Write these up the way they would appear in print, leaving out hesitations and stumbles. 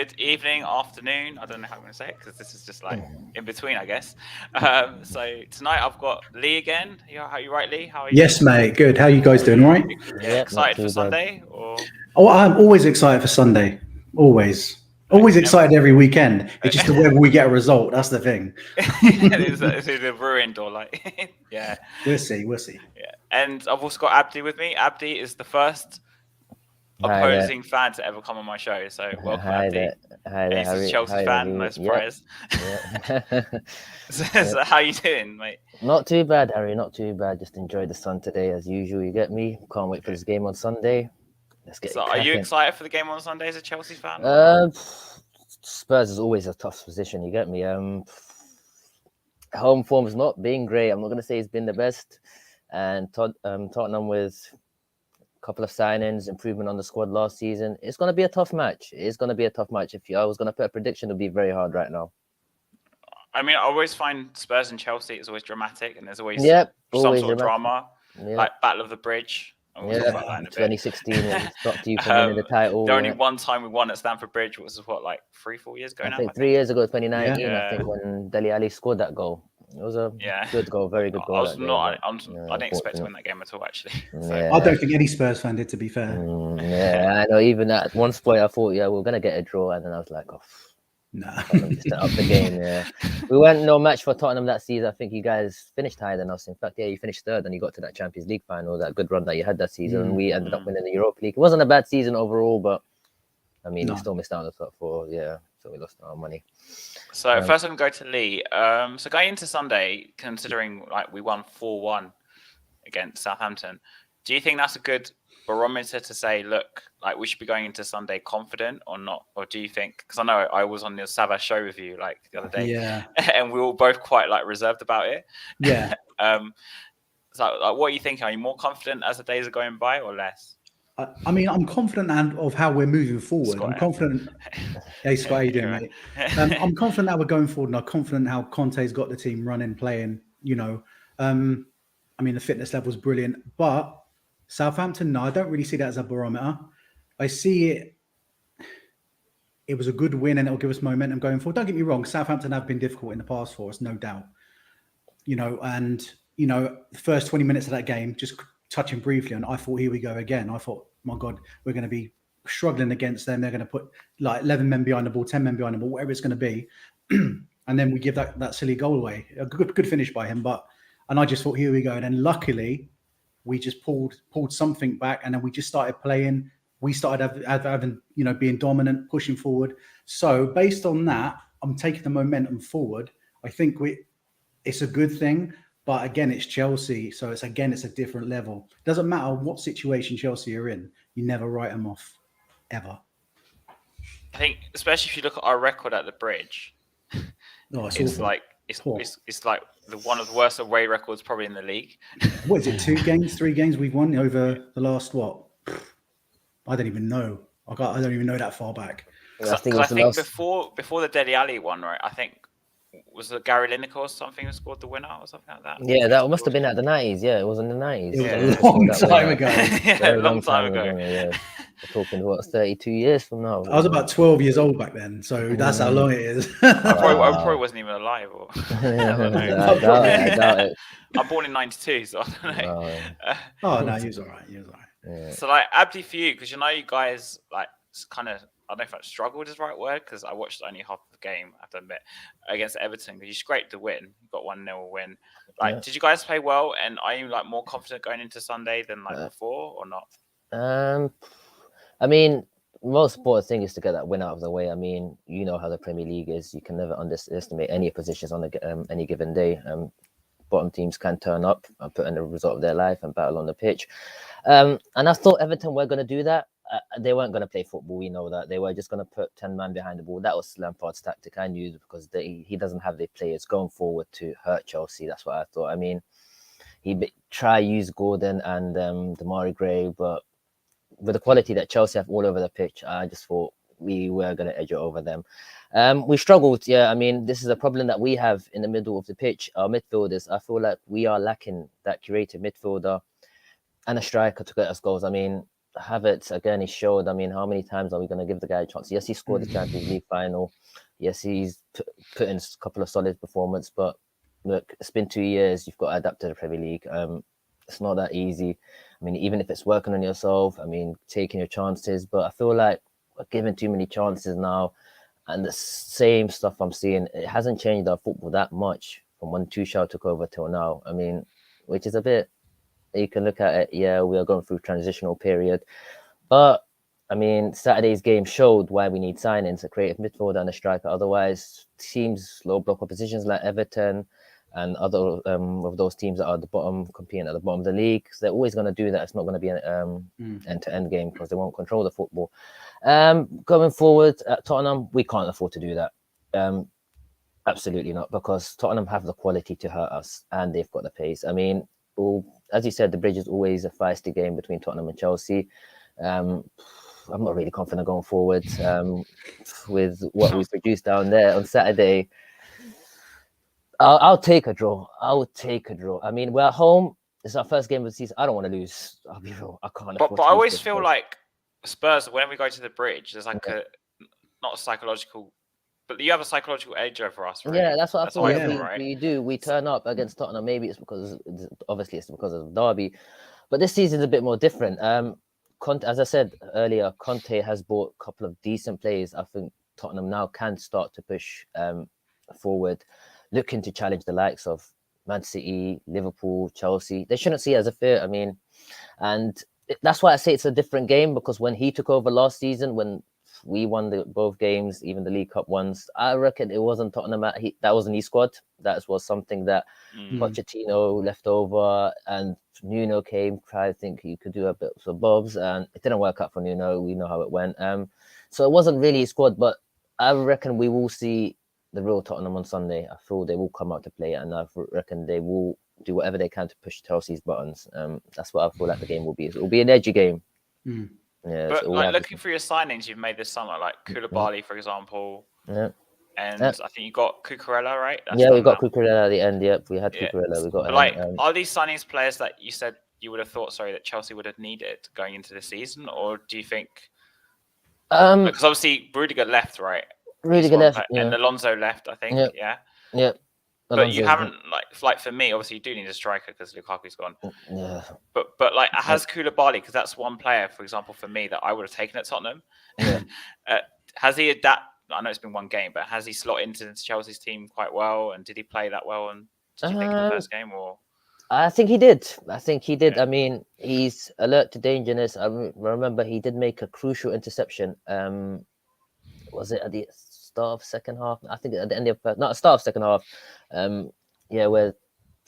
good evening, afternoon. I don't know how I'm going to say it because this is just like in between, I guess. So tonight I've got Lee again. How you right, Lee? How are you? Yes, mate. Good. How you guys doing? Right? Yeah, excited for Sunday? Or Oh, I'm always excited for Sunday. Always excited every weekend. It's just whether we get a result. That's the thing. Is it ruined or like? Yeah. We'll see. Yeah. And I've also got Abdi with me. Abdi is the first opposing fan to ever come on my show. So welcome, Abdi. Hi there. He's a Chelsea fan, no surprise. So how you doing, mate? Not too bad, Harry. Not too bad. Just enjoyed the sun today, as usual. You get me? Can't wait for this game on Sunday. Let's get. So, are you excited for the game on Sunday as a Chelsea fan? Spurs is always a tough position. You get me? Home form's not being great. I'm not gonna say it's been the best, and Tottenham with couple of signings, improvement on the squad last season. It's going to be a tough match. If I was going to put a prediction, it would be very hard right now. I mean, I always find Spurs and Chelsea is always dramatic, and there's always some sort of drama, like Battle of the Bridge. And we'll talk about that in a bit. 2016, it stopped you from winning the title. The only one time we won at Stamford Bridge was like 3-4 years ago now. I think 3 years ago, 2019. I think when Dele Alli scored that goal. It was a good goal, very good goal. I didn't expect to win that game at all, actually. I don't think any Spurs fan did, to be fair. I know. Even at one point, I thought, we're going to get a draw. And then I was like, just to up the game, We weren't no match for Tottenham that season. I think you guys finished higher than us. In fact, you finished third and you got to that Champions League final, that good run that you had that season. And we ended up winning the Europa League. It wasn't a bad season overall, but I mean, we still missed out on the top four. So we lost our money. So first I'm going to go to Lee. So going into Sunday, considering like we won 4-1 against Southampton, do you think that's a good barometer to say, look, like we should be going into Sunday confident or not? Or do you think, because I know I was on the Savas show with you like the other day, and we were both quite like reserved about it. Yeah. So like, what are you thinking? Are you more confident as the days are going by or less? I mean, I'm confident of how we're moving forward. I'm confident. Hey, Scott, how you doing, mate? I'm confident that we're going forward, and I'm confident how Conte's got the team running, playing. I mean, the fitness level is brilliant, but Southampton, no, I don't really see that as a barometer. I see it. It was a good win, and it'll give us momentum going forward. Don't get me wrong; Southampton have been difficult in the past for us, no doubt. The first 20 minutes of that game, just touching briefly, and I thought, here we go again. I thought, my God, we're going to be struggling against them. They're going to put like 11 men behind the ball, 10 men behind the ball, whatever it's going to be. And then we give that silly goal away. A good finish by him. And I just thought, here we go. And then luckily, we just pulled something back, and then we just started playing. We started having, being dominant, pushing forward. So based on that, I'm taking the momentum forward. I think it's a good thing. But again, it's Chelsea, so it's a different level. Doesn't matter what situation Chelsea are in, you never write them off, ever. I think, especially if you look at our record at the Bridge, it's like one of the worst away records probably in the league. What is it? 2 games, 3 games we've won over the last what? I don't even know. I don't even know that far back. I think before the Dele Alli one, right? I think. Was it Gary Lineker or something who scored the winner or something like that? Yeah, that must have been at the 90s. Yeah, it was in the 90s. Yeah, long time ago. A long time ago. We're talking, 32 years from now? I was about 12 years old back then, so that's how long it is. I probably wasn't even alive. I doubt it. I'm born in 92, so I don't know. No, he was all right. Yeah. So, like, Abdi, for you, because you guys, like, kind of, I don't know if that struggled is the right word, because I watched only half of the game, I have to admit, against Everton, because you scraped the win. You got 1-0 win. Like, did you guys play well? And are you, like, more confident going into Sunday than, like, before or not? I mean, most important thing is to get that win out of the way. I mean, you know how the Premier League is. You can never underestimate any positions on any given day. Bottom teams can turn up and put in the result of their life and battle on the pitch. And I thought Everton were going to do that. They weren't going to play football. We know that. They were just going to put 10 men behind the ball. That was Lampard's tactic. I knew because he doesn't have the players going forward to hurt Chelsea. That's what I thought. I mean, he try use Gordon and Damari Gray, but with the quality that Chelsea have all over the pitch, I just thought we were going to edge it over them. We struggled. Yeah, I mean, this is a problem that we have in the middle of the pitch. Our midfielders, I feel like we are lacking that creative midfielder and a striker to get us goals. I mean, Havertz, again, he showed. I mean, how many times are we going to give the guy a chance? Yes, he scored the Champions League final. Yes, he's put in a couple of solid performances. But look, it's been 2 years. You've got to adapt to the Premier League. It's not that easy. I mean, even if it's working on yourself, I mean, taking your chances. But I feel like we're giving too many chances now. And the same stuff I'm seeing, it hasn't changed our football that much from when Tuchel took over till now. I mean, which is a bit, you can look at it, yeah, we are going through transitional period. But, I mean, Saturday's game showed why we need signings, a creative midfielder and a striker. Otherwise, teams, low block oppositions like Everton and other of those teams that are at the bottom, competing at the bottom of the league, they're always going to do that. It's not going to be an end-to-end game because they won't control the football. Going forward at Tottenham, we can't afford to do that. Absolutely not, because Tottenham have the quality to hurt us and they've got the pace. I mean, as you said, the bridge is always a feisty game between Tottenham and Chelsea. I'm not really confident going forward with what we produced down there on Saturday. I'll take a draw. I would take a draw. I mean, we're at home. It's our first game of the season. I don't want to lose. I'll be real. I can't. But I always feel like Spurs, whenever we go to the bridge, there's like not a psychological, but you have a psychological edge over us. Really. Yeah, that's what I thought. Right? We do. We turn up against Tottenham. Maybe it's because, obviously, it's because of the derby. But this season's a bit more different. Conte, as I said earlier, Conte has bought a couple of decent players. I think Tottenham now can start to push forward, looking to challenge the likes of Man City, Liverpool, Chelsea. They shouldn't see it as a fear. I mean, and that's why I say it's a different game, because when he took over last season, when we won both games, even the League Cup ones, I reckon it wasn't Tottenham. That wasn't his squad. That was something that Pochettino left over, and Nuno came, tried to think he could do a bit of bobs, and it didn't work out for Nuno. We know how it went. So it wasn't really his squad, but I reckon we will see the real Tottenham on Sunday. I feel they will come out to play, and I reckon they will do whatever they can to push Chelsea's buttons. That's what I feel like the game will be. It will be an edgy game. Yeah, but like looking through your signings you've made this summer, like Koulibaly, for example. Yeah. And I think you got Cucurella, right? That's we got Cucurella at the end. Yep, we had Cucurella. We got. But like, are these signings players that you said you would have thought, that Chelsea would have needed going into the season, or do you think? Because obviously Rudiger left, right? Rudiger left, and Alonso left, I think. Yeah. But you haven't like for me, obviously you do need a striker because Lukaku's gone. Yeah. But like, has Koulibaly, because that's one player, for example, for me that I would have taken at Tottenham. Yeah. Has he adapted? I know it's been one game, but has he slotted into Chelsea's team quite well? And did he play that well? And did you think in the first game? Or I think he did. Yeah. I mean, he's alert to dangerousness. I remember he did make a crucial interception. Was it at the start of second half? I think at the end of start of second half. Where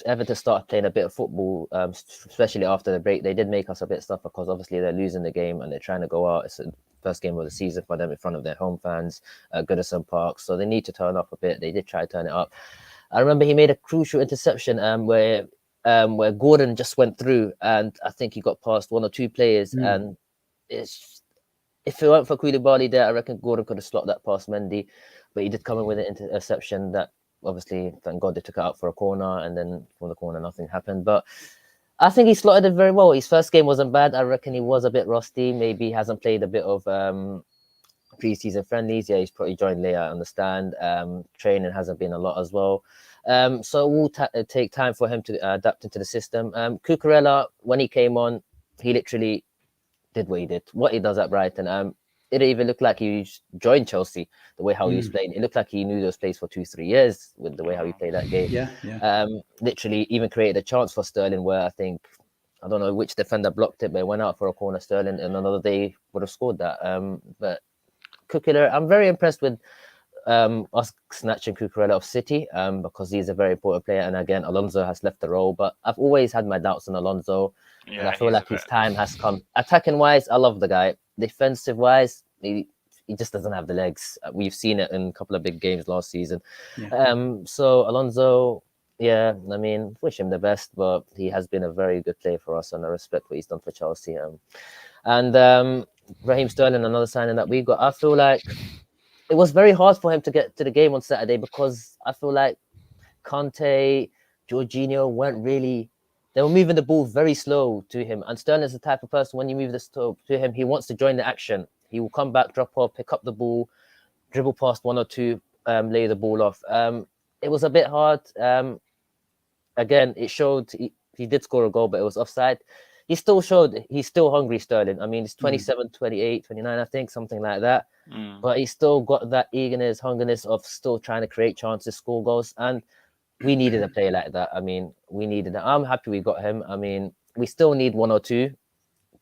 Everton started playing a bit of football, especially after the break. They did make us a bit tougher because obviously they're losing the game and they're trying to go out. It's the first game of the season for them in front of their home fans, Goodison Park. So they need to turn up a bit. They did try to turn it up. I remember he made a crucial interception where Gordon just went through, and I think he got past one or two players. And if it weren't for Koulibaly there, I reckon Gordon could have slotted that past Mendy, but he did come in with an interception that obviously, thank God, they took it out for a corner, and then from the corner nothing happened. But I think he slotted it very well. His first game wasn't bad. I reckon he was a bit rusty. Maybe he hasn't played a bit of pre-season friendlies. Yeah, he's probably joined late, I understand. Training hasn't been a lot as well. So it will take time for him to adapt into the system. Cucurella, when he came on, he literally did what he did, what he does at Brighton. It didn't even look like he joined Chelsea, the way how he was playing. It looked like he knew those plays for 2-3 years with the way how he played that game. Yeah. Literally even created a chance for Sterling where I don't know which defender blocked it, but it went out for a corner. Sterling and another day would have scored that. But Cucurella, I'm very impressed with us snatching Cucurella off City because he's a very important player. And again, Alonso has left the role, but I've always had my doubts on Alonso. Yeah, and I feel like his time has come. Attacking wise, I love the guy. Defensive wise, he just doesn't have the legs. We've seen it in a couple of big games last season. So Alonso, I mean, wish him the best, but he has been a very good player for us, and I respect what he's done for Chelsea. And Raheem Sterling, another signing that we got. I feel like it was very hard for him to get to the game on Saturday because I feel like Conte, Jorginho weren't really They were moving the ball very slow to him. And Sterling's the type of person, when you move this to him, he wants to join the action. He will come back, drop off, pick up the ball, dribble past one or two, lay the ball off. It was a bit hard. Again, it showed he did score a goal, but it was offside. He still showed he's still hungry, Sterling. I mean, it's 27, 28, 29, I think, something like that. But he's still got that eagerness, hungerness of still trying to create chances, score goals. And we needed a player like that. I mean, we needed that. I'm happy we got him. I mean, we still need one or two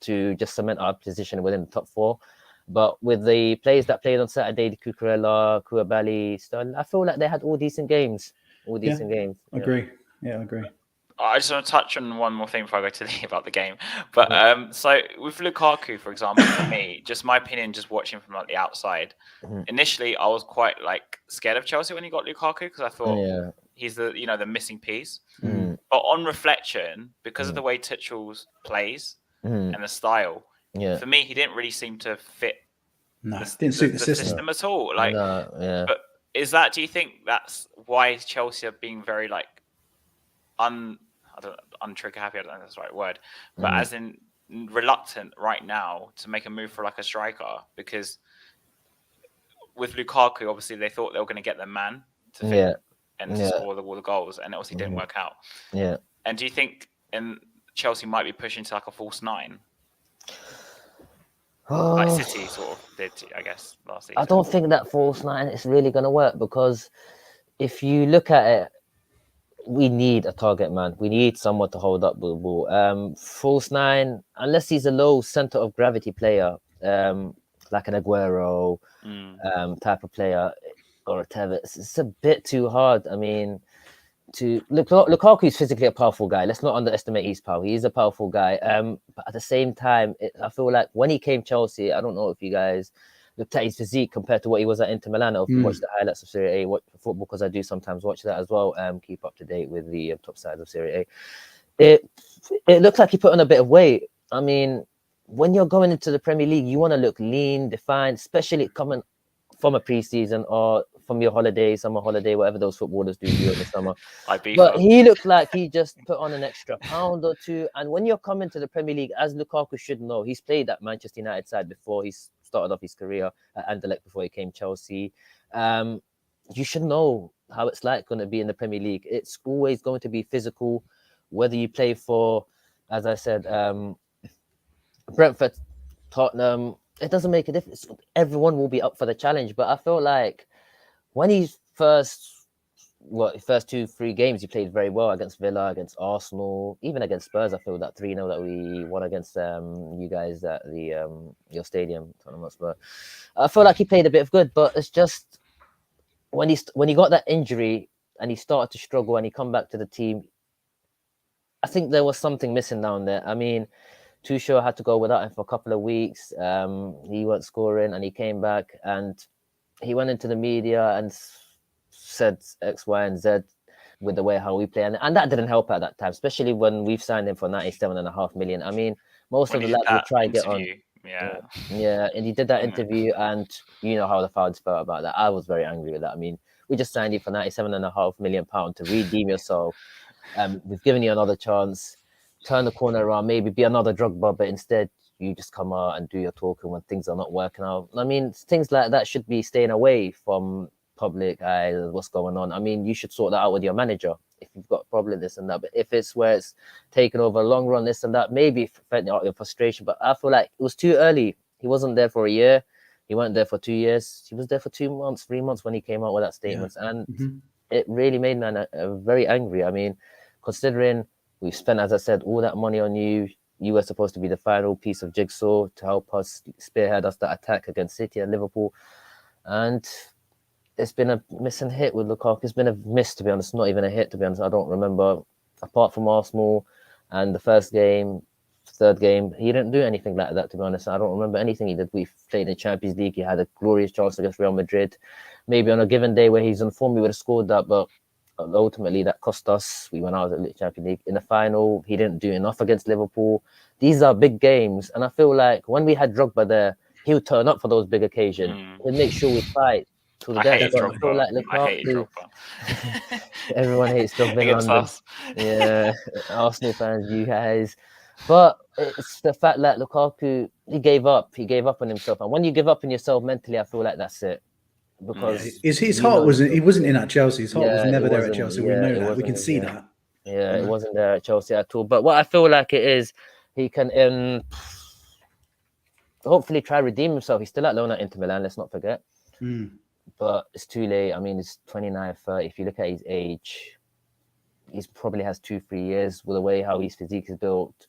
to just cement our position within the top four. But with the players that played on Saturday, Cucurella, Koulibaly, Sterling, I feel like they had all decent games. Agree. Yeah, I agree. I just want to touch on one more thing before I go to Lee about the game. But so with Lukaku, for example, for me, just my opinion, just watching from like the outside, initially I was quite like scared of Chelsea when he got Lukaku because I thought he's the missing piece. But on reflection, because of the way Tuchel plays and the style, for me, he didn't really seem to fit. No, didn't suit the system at all. Like, but do you think that's why Chelsea are being very like untrigger happy? I don't know if that's the right word, but as in reluctant right now to make a move for like a striker, because with Lukaku, obviously they thought they were going to get their man to fit and to score all the goals, and it obviously didn't work out. Yeah. And do you think Chelsea might be pushing to like a false nine? Like City sort of did, I guess, last season. I don't think that false nine is really going to work, because if you look at it, we need a target man. We need someone to hold up the ball. False nine, unless he's a low center of gravity player, like an Aguero type of player, or a Tevez, it's a bit too hard. I mean, Lukaku is physically a powerful guy. Let's not underestimate his power. He is a powerful guy. But at the same time, I feel like when he came Chelsea, I don't know if you guys looked at his physique compared to what he was at Inter Milan, or watch the highlights of Serie A, watch football, because I do sometimes watch that as well. Keep up to date with the top sides of Serie A. It looks like he put on a bit of weight. I mean, when you're going into the Premier League, you want to look lean, defined, especially coming from a pre-season or from your holiday, summer holiday, whatever those footballers do in the summer. But he looked like he just put on an extra pound or two. And when you're coming to the Premier League, as Lukaku should know, he's played at Manchester United side before. He's started off his career at Anderlecht before he came Chelsea. You should know how it's like going to be in the Premier League. It's always going to be physical, whether you play for, as I said, Brentford, Tottenham. It doesn't make a difference. Everyone will be up for the challenge. But I feel like when he's first 2-3 games, he played very well against Villa, against Arsenal, even against Spurs. I feel that 3-0 that we won against you guys at the your stadium, Tottenham Hotspur. I feel like he played a bit of good, but it's just when he got that injury and he started to struggle and he come back to the team, I think there was something missing down there. I mean, Tuchel had to go without him for a couple of weeks. He wasn't scoring, and he came back and he went into the media and said X, Y, and Z with the way how we play, and that didn't help at that time, especially when we've signed him for 97.5 million. I mean, most of the lads will try to get on. Yeah, and he did that interview, and you know how the fans felt about that. I was very angry with that. I mean, we just signed you for 97.5 million pounds to redeem yourself. We've given you another chance, turn the corner around, maybe be another Drogba, but instead you just come out and do your talking when things are not working out. I mean, things like that should be staying away from public eye. What's going on? I mean, you should sort that out with your manager if you've got a problem, this and that. But if it's where it's taken over a long run, this and that, maybe venting out your frustration. But I feel like it was too early. He wasn't there for a year. He wasn't there for 2 years. He was there for 2 months, 3 months when he came out with that statement. Yeah. And it really made me very angry. I mean, considering we've spent, as I said, all that money on you. You were supposed to be the final piece of jigsaw to help us spearhead us that attack against City and Liverpool. And it's been a missing hit with Lukaku. It's been a miss, to be honest, not even a hit, to be honest. I don't remember, apart from Arsenal and the first game, third game, he didn't do anything like that, to be honest. I don't remember anything he did. We played in Champions League. He had a glorious chance against Real Madrid. Maybe on a given day where he's on form, he would have scored that, but ultimately that cost us. We went out of the Champions League. In the final, he didn't do enough against Liverpool. These are big games, and I feel like when we had Drogba there, he would turn up for those big occasions. He'd make sure we fight. to the I death. hated But I feel Drogba. like I hated Lukaku, Drogba. everyone hates Drogba in Against London. us. Yeah, Arsenal fans, you guys. But it's the fact that Lukaku, he gave up. He gave up on himself. And when you give up on yourself mentally, I feel like that's it. Because His you heart know the wasn't. He sort of wasn't thing. in at Chelsea. His heart was Yeah, it never there at wasn't. Chelsea. We Yeah, know it that. We can wasn't. see Yeah, that. yeah, You it know? wasn't there at Chelsea at all. But what I feel like it is, he can hopefully try redeem himself. He's still at loan at Inter Milan. Let's not forget. Mm. But it's too late. I mean, he's 29, 30. If you look at his age, he's probably has 2-3 years with the way how his physique is built,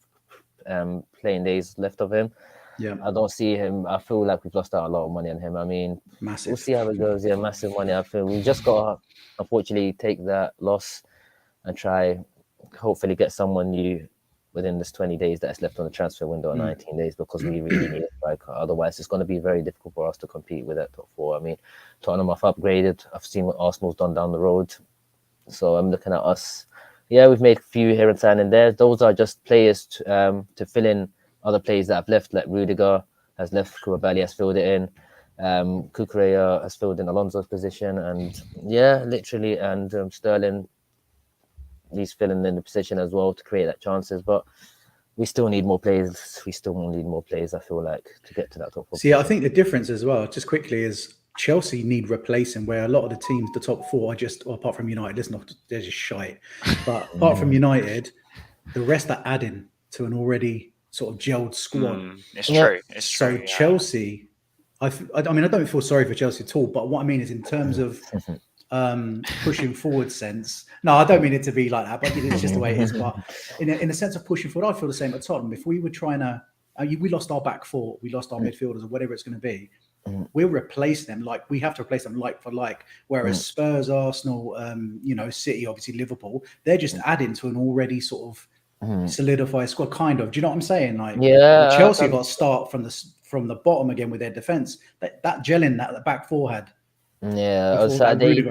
playing days left of him. Yeah, I don't see him. I feel like we've lost out a lot of money on him. I mean, massive. we'll see how it goes. Yeah, massive money. I feel we just got to, unfortunately, take that loss and try, hopefully, get someone new within this 20 days that's left on the transfer window, or 19 days, because we really need a striker. Otherwise, it's going to be very difficult for us to compete with that top four. I mean, Tottenham have upgraded. I've seen what Arsenal's done down the road. So I'm looking at us. Yeah, we've made a few here and there. Those are just players to fill in other players that have left, like Rudiger has left, Koulibaly has filled it in, Cucurella has filled in Alonso's position, and yeah, literally, and Sterling, he's filling in the position as well to create that chances. But we still need more players. We still need more players, I feel like, to get to that top four. See, I think the difference as well, just quickly, is Chelsea need replacing, where a lot of the teams, the top four, are just, well, apart from United, they're just shite. But apart from United, the rest are adding to an already sort of gelled squad. It's true. It's So true. Chelsea, I mean, I don't feel sorry for Chelsea at all. But what I mean is, in terms of pushing forward sense, no, I don't mean it to be like that, but it's just the way it is. But in a sense of pushing forward, I feel the same at Tottenham. If we were trying to, we lost our back four, we lost our midfielders, or whatever it's going to be. We'll replace them, like we have to replace them like for like. Whereas Spurs, Arsenal, City, obviously Liverpool, they're just adding to an already sort of solidified squad, kind of. Do you know what I'm saying? Like, Chelsea got to start from the bottom again with their defense. That gelling that the back four had. Yeah, on Saturday.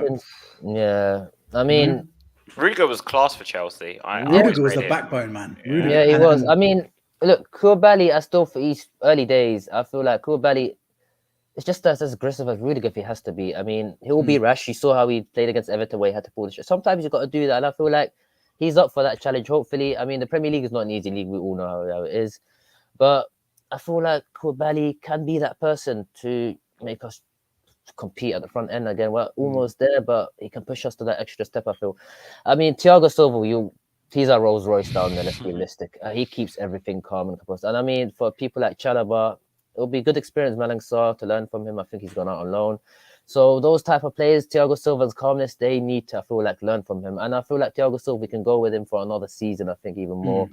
I mean, Rudiger was class for Chelsea. Rudiger was the backbone, man. Yeah, he was. I mean, look, Koulibaly, I still, for his early days, I feel like Koulibaly, it's just as aggressive as Rudiger if he has to be. I mean, he will be rash. You saw how he played against Everton where he had to pull the shot. Sometimes you've got to do that, and I feel like he's up for that challenge, hopefully. I mean, the Premier League is not an easy league. We all know how it is. But I feel like Koulibaly can be that person to make us compete at the front end again. We're almost there, but he can push us to that extra step, I feel. I mean, Thiago Silva, he's our Rolls Royce down there, let's be realistic. He keeps everything calm and composed. And I mean, for people like Chalobah, it'll be a good experience, Malang Sarr, to learn from him. I think he's gone out on loan. So those type of players, Thiago Silva's calmness, they need to, I feel like, learn from him. And I feel like Thiago Silva, we can go with him for another season, I think, even more.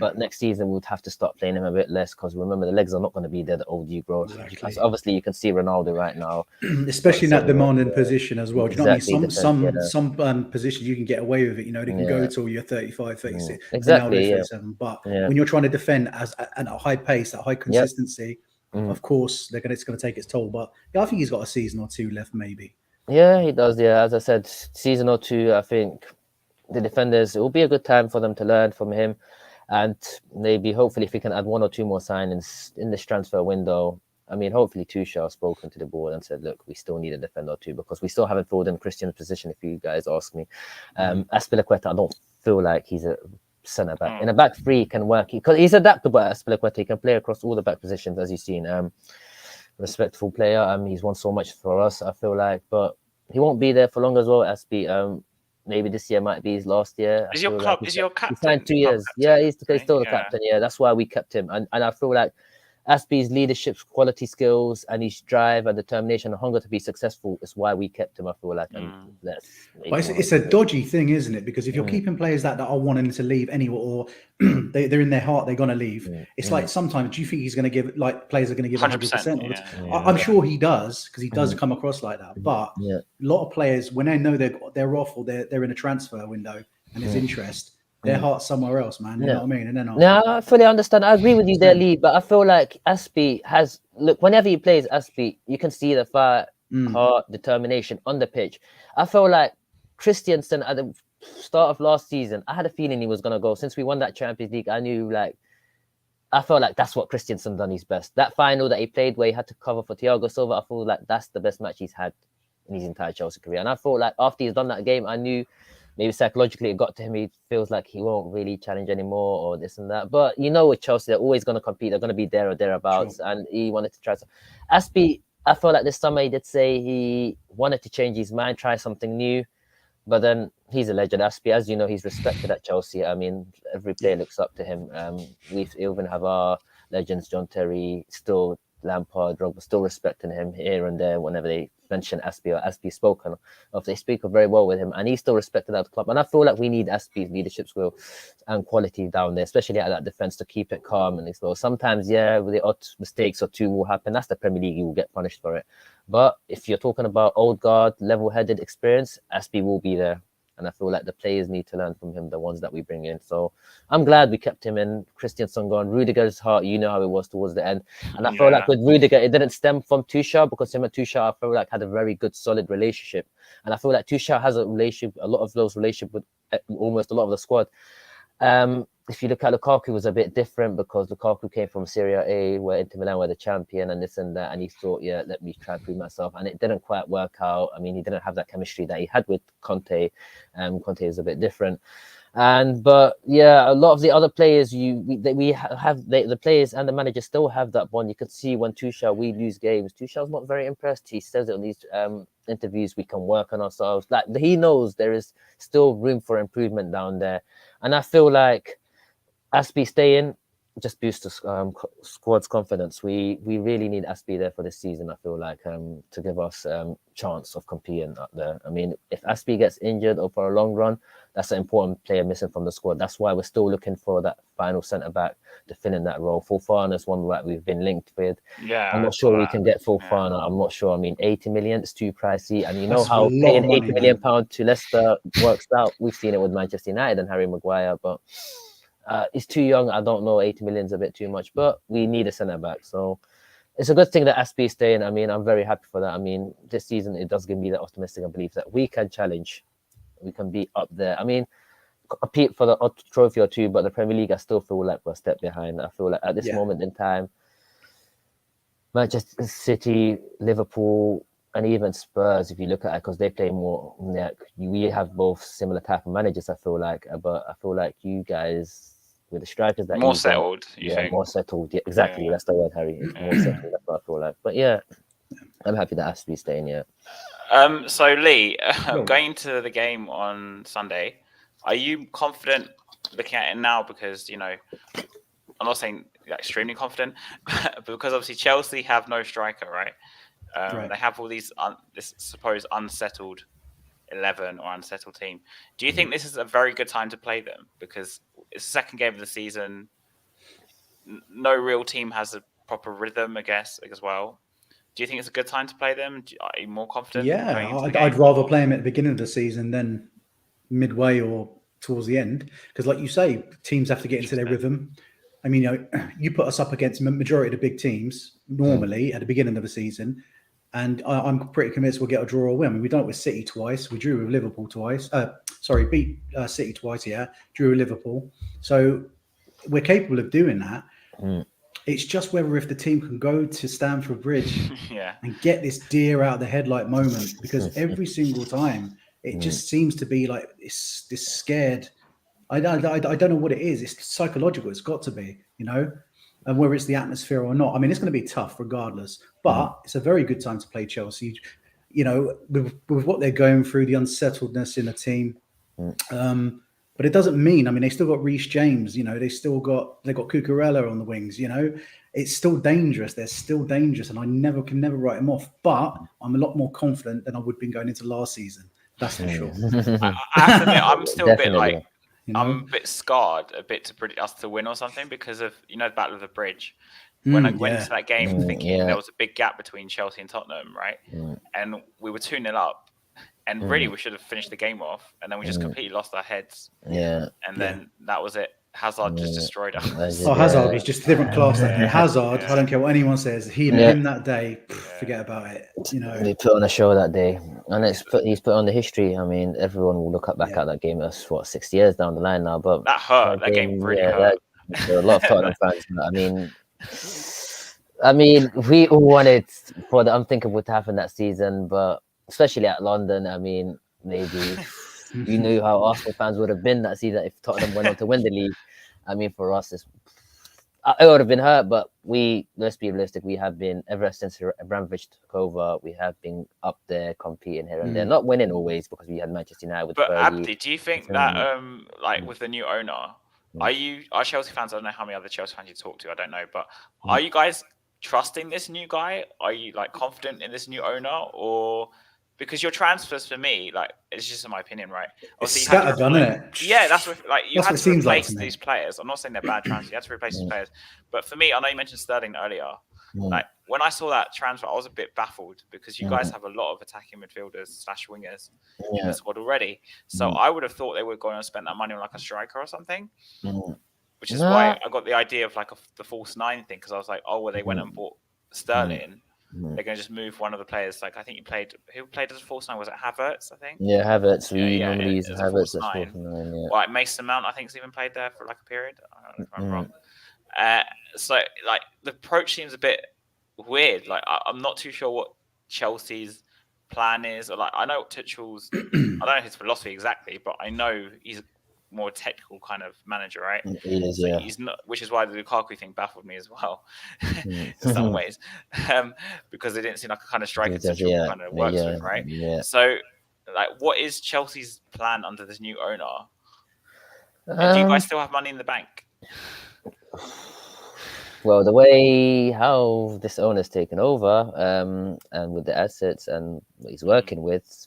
But next season, we'd have to start playing him a bit less, because remember, the legs are not going to be there, the old you grow. Exactly. Obviously, you can see Ronaldo right now. Especially in that demanding position as well. Do you know what I mean? Some positions you can get away with it. You know, they can go till you're 35, 36. Exactly, 37. But when you're trying to defend at a high pace, at high consistency, of course, it's going to take its toll. But I think he's got a season or two left, maybe. Yeah, he does. Yeah, as I said, season or two, I think the defenders, it will be a good time for them to learn from him. And maybe, hopefully, if we can add one or two more signings in this transfer window. I mean, hopefully Tuchel has spoken to the board and said, look, we still need a defender or two, because we still haven't filled in Christian's position, if you guys ask me. Azpilicueta, I don't feel like he's a centre back. In a back three, he can work, because he's adaptable at Azpilicueta. He can play across all the back positions, as you've seen. Respectful player. He's won so much for us, I feel like, but he won't be there for long as well. Azpi, maybe this year might be his last year. Is your captain? He signed 2 years. Yeah, he's still the captain. Yeah, that's why we kept him. And I feel like Azpi's leadership quality skills and his drive and determination and hunger to be successful is why we kept him, I feel like. And but it's a dodgy thing, isn't it? Because if you're keeping players that are wanting to leave anyway, or they're in their heart, they're going to leave. It's like, sometimes, do you think he's going to give, like, players are going to give 100%? I'm sure he does, because he does come across like that. But a lot of players, when they know they're off, or they're in a transfer window and there's interest, their heart's somewhere else, man. You know what I mean? And then I fully understand. I agree with you there, Lee. But I feel like Azpi has, look, whenever he plays Azpi, you can see the fire, heart, determination on the pitch. I feel like Christensen at the start of last season, I had a feeling he was going to go. Since we won that Champions League, I felt like that's what Christensen done his best. That final that he played where he had to cover for Thiago Silva, I feel like that's the best match he's had in his entire Chelsea career. And I thought like after he's done that game, I knew maybe psychologically it got to him. He feels like he won't really challenge anymore or this and that. But with Chelsea, they're always going to compete. They're going to be there or thereabouts. Sure. And he wanted to try. Aspie, I felt like this summer he did say he wanted to change his mind, try something new. But then he's a legend. Aspie, as you know, he's respected at Chelsea. I mean, every player looks up to him. We even have our legends, John Terry, still Lampard, Drogba, still respecting him here and there whenever they mention Aspie or Aspie spoken of. They speak very well with him, and he's still respected at the club. And I feel like we need Aspie's leadership skill and quality down there, especially at that defense, to keep it calm and explode. Sometimes, with the odd mistakes or two will happen. That's the Premier League. You will get punished for it. But if you're talking about old guard, level-headed experience, Aspie will be there. And I feel like the players need to learn from him, the ones that we bring in. So I'm glad we kept him in. Christiansen gone. Rudiger's heart, you know how it was towards the end. And I feel like with Rudiger, it didn't stem from Tuchel, because him and Tuchel, I feel like, had a very good, solid relationship. And I feel like Tuchel has a lot of those relationships with almost a lot of the squad. If you look at Lukaku, was a bit different because Lukaku came from Serie A, where Inter Milan were the champion and this and that, and he thought, let me try and prove myself, and it didn't quite work out. I mean, he didn't have that chemistry that he had with Conte. Conte is a bit different, but a lot of the other players, the players and the manager still have that bond. You could see when Tuchel, we lose games, Tuchel's not very impressed. He says it on these interviews, we can work on ourselves. Like, he knows there is still room for improvement down there, and I feel like Aspie staying just boosts the squad's confidence. We really need Aspie there for this season, I feel like, to give us chance of competing up there. I mean, if Aspie gets injured or for a long run, that's an important player missing from the squad. That's why we're still looking for that final centre-back to fill in that role. Fofana's one that we've been linked with. I'm not sure we can get Fofana. I'm not sure. I mean, 80 million is too pricey. And you know how paying £80 million to Leicester works out. We've seen it with Manchester United and Harry Maguire, but he's too young. I don't know. 80 million is a bit too much, but we need a centre back. So it's a good thing that Aspie is staying. I mean, I'm very happy for that. I mean, this season, it does give me that optimistic belief that we can challenge. We can be up there. I mean, compete for the odd trophy or two, but the Premier League, I still feel like we're a step behind. I feel like at this moment in time, Manchester City, Liverpool, and even Spurs, if you look at it, because they play more, we have both similar type of managers, I feel like. But I feel like you guys, with the strikers that more settled, you think? More settled. Yeah, exactly. That's the word, Harry. More settled. That's what I feel like. But I'm happy that Aspie's staying. So Lee, going into the game on Sunday, are you confident looking at it now? Because I'm not saying extremely confident, but because obviously Chelsea have no striker, right? They have all these this supposed unsettled 11 or unsettled team. Do you think this is a very good time to play them? Because it's the second game of the season. No real team has a proper rhythm, I guess, as well. Do you think it's a good time to play them? Are you more confident? I'd rather play them at the beginning of the season than midway or towards the end. Because like you say, teams have to get into their rhythm. I mean, you put us up against the majority of the big teams normally at the beginning of the season, and I'm pretty convinced we'll get a draw or win. I mean, we done it with City twice. We drew with Liverpool twice. Beat City twice, drew with Liverpool. So we're capable of doing that. It's just whether if the team can go to Stamford Bridge and get this deer out of the headlight moment, because every single time it just seems to be like this scared. I don't know what it is. It's psychological. It's got to be, and whether it's the atmosphere or not. I mean, it's going to be tough regardless, but it's a very good time to play Chelsea. With what they're going through, the unsettledness in the team. But it doesn't mean, I mean, they still got Reece James, they've got Cucurella on the wings, it's still dangerous. They're still dangerous, and I can never write them off. But I'm a lot more confident than I would have been going into last season. That's for sure. I have to admit, I'm still a bit like, I'm a bit scarred, to predict us to win or something because of, the Battle of the Bridge. When I went into that game thinking there was a big gap between Chelsea and Tottenham, right? And we were 2-0 up. And really, we should have finished the game off, and then we just completely lost our heads. And then that was it. Hazard just destroyed us. Hazard was just a different class that day. Hazard, I don't care what anyone says, him that day, forget about it. They put on a show that day, and he's put on the history. I mean, everyone will look back at that game. That's 6 years down the line now. But that hurt. That game really hurt. There are a lot of Tottenham fans. I mean, we all wanted for the unthinkable to happen that season, but especially at London. I mean, maybe you knew how Arsenal fans would have been that season if Tottenham went on to win the league. I mean, for us, it would have been hurt, but let's be realistic, we have been, ever since Abramovich took over, we have been up there competing here and there. Not winning always, because we had Manchester United with But Fergie. Abdi, do you think that like with the new owner, are Chelsea fans? I don't know how many other Chelsea fans you talk to. I don't know, but are you guys trusting this new guy? Are you like confident in this new owner, or because your transfers for me, like it's just in my opinion, right? It's scattergun, isn't it? Yeah, that's what like you had to replace like these players. I'm not saying they're bad transfers. You had to replace these players, but for me, I know you mentioned Sterling earlier. Like when I saw that transfer, I was a bit baffled because you guys have a lot of attacking midfielders / wingers in the squad already. So I would have thought they were going to spend that money on like a striker or something, which is why I got the idea of like the false nine thing, because I was like, oh, well, they went and bought Sterling. They're going to just move one of the players. Like I think who played as a false nine? Was it Havertz? I think. Yeah, Havertz. We normally use Havertz as false nine. Like Mason Mount, I think, has even played there for like a period. I don't know if I'm wrong. So like the approach seems a bit weird. Like I'm not too sure what Chelsea's plan is. Or like I know Tuchel's, I don't know his philosophy exactly, but I know he's more technical kind of manager, right? He is, so he's not, which is why the Lukaku thing baffled me as well, in some ways, because it didn't seem like a kind of striker Tuchel kind of works with, right? So, like, what is Chelsea's plan under this new owner? And do you guys still have money in the bank? Well, the way how this owner's taken over, and with the assets and what he's working with,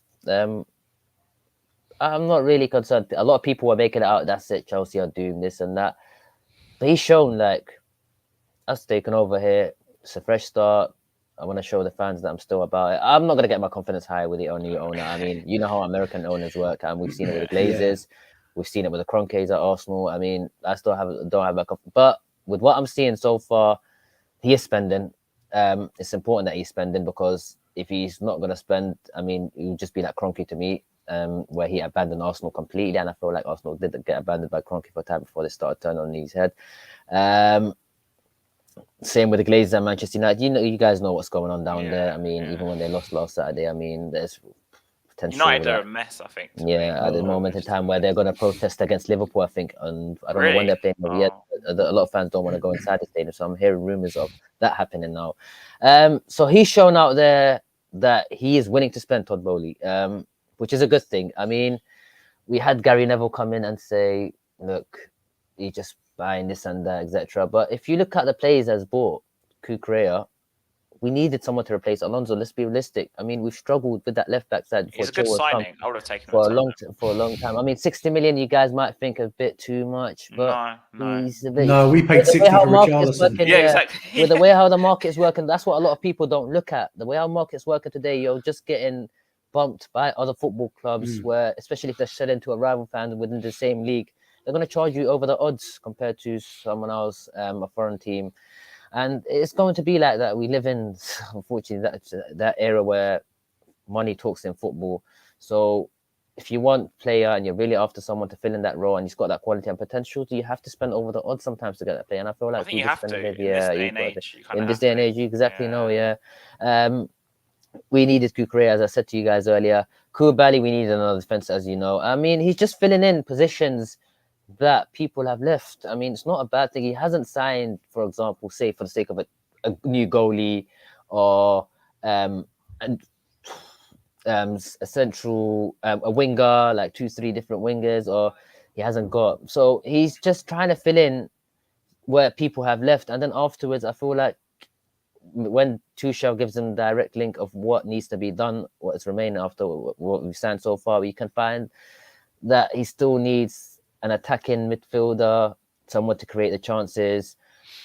I'm not really concerned. A lot of people are making it out, that's it, Chelsea are doing this and that. But he's shown, like, us taking over here, it's a fresh start. I want to show the fans that I'm still about it. I'm not going to get my confidence high with the new owner. I mean, you know how American owners work, and we've seen it with the Glazers. We've seen it with the Kroenkes at Arsenal. I mean, I still don't have my confidence. But with what I'm seeing so far, he is spending. It's important that he's spending, because if he's not going to spend, I mean, it would just be like Kroenke to me. Where he abandoned Arsenal completely, and I feel like Arsenal did get abandoned by Kroenke for a time before they started turning on his head. Same with the Glazers and Manchester United. You guys know what's going on down there. I mean, even when they lost last Saturday, I mean, there's potential. United are a mess, I think. At the moment in time where they're going to protest against Liverpool, I think, and I don't know when they're playing. Yet. A lot of fans don't want to go inside the stadium, so I'm hearing rumors of that happening now. So he's shown out there that he is willing to spend, Todd Bowley. Which is a good thing. I mean, we had Gary Neville come in and say, look, you're just buying this and that, etc. But if you look at the players that's bought, Kukurea, we needed someone to replace Alonso. Let's be realistic. I mean, we've struggled with that left back side. It's a good signing. I would have taken for a long time. I mean, 60 million, you guys might think a bit too much, but no, we paid 60 for Richarlison. Exactly. With the way how the market's working, that's what a lot of people don't look at. The way our market's working today, you're just getting bumped by other football clubs, where, especially if they're selling to a rival fan within the same league, they're going to charge you over the odds compared to someone else, a foreign team. And it's going to be like that. We live in, unfortunately, that era where money talks in football. So if you want a player and you're really after someone to fill in that role and he's got that quality and potential, you have to spend over the odds sometimes to get that player. And I feel like you have to in this day and age, you exactly know. We needed Kukurea, as I said to you guys earlier. Koulibaly, we needed another defense, as you know. I mean, he's just filling in positions that people have left. I mean, it's not a bad thing. He hasn't signed, for example, say for the sake of a new goalie or a central a winger, like 2-3 different wingers, or he hasn't got. So he's just trying to fill in where people have left, and then afterwards, I feel like when Tuchel gives them direct link of what needs to be done, what is remaining after what we've signed so far, we can find that he still needs an attacking midfielder, someone to create the chances,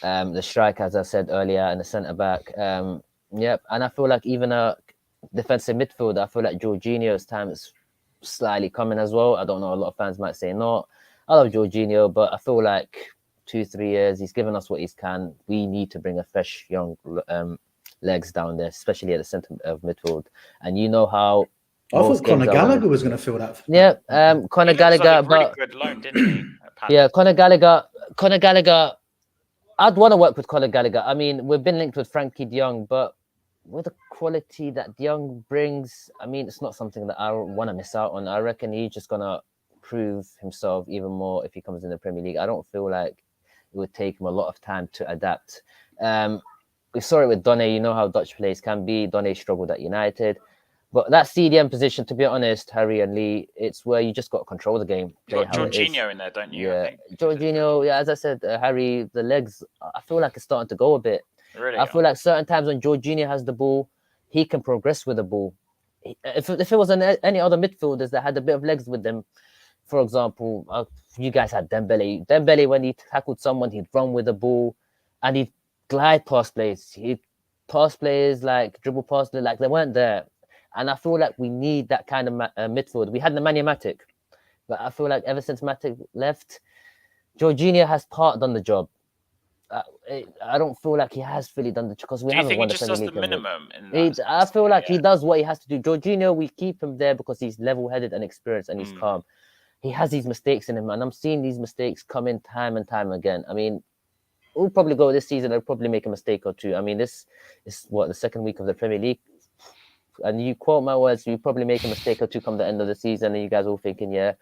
the striker, as I said earlier, and the centre back. And I feel like even a defensive midfielder, I feel like Jorginho's time is slightly coming as well. I don't know, a lot of fans might say not. I love Jorginho, but I feel like 2-3 years, he's given us what he can. We need to bring a fresh, young legs down there, especially at the centre of midfield. And you know how I thought Conor Gallagher was going to fill that. Conor Gallagher, but really good loan, didn't he? Conor Gallagher. I'd want to work with Conor Gallagher. I mean, we've been linked with Frankie de Jong, but with the quality that Young brings, I mean, it's not something that I want to miss out on. I reckon he's just gonna prove himself even more if he comes in the Premier League. I don't feel like it would take him a lot of time to adapt. We saw it with Donny. You know how Dutch players can be. Donny struggled at United. But that CDM position, to be honest, Harry and Lee, it's where you just got to control the game, You play got how it is. Jorginho in there, don't you? I Yeah, think. Jorginho. Yeah, as I said, Harry, the legs. I feel like it's starting to go a bit. Really? I feel like certain times when Jorginho has the ball, he can progress with the ball. If it was any other midfielders that had a bit of legs with them, for example, you guys had Dembele. Dembele, when he tackled someone, he'd run with the ball, and he'd glide past players. He'd pass players, like dribble past them, like they weren't there. And I feel like we need that kind of midfield. We had Nemanja Matic, but I feel like ever since Matic left, Jorginho has part done the job. I don't feel like he has fully done the job because we Do you haven't think won he the just Premier does the League. minimum? In that I feel like yeah. he does what he has to do. Jorginho, we keep him there because he's level-headed and experienced and he's calm. He has these mistakes in him, and I'm seeing these mistakes come in time and time again. I mean, we'll probably go this season. They'll probably make a mistake or two. I mean, this is what, the second week of the Premier League. And you quote my words, you probably make a mistake or two come the end of the season, and you guys all thinking, yeah,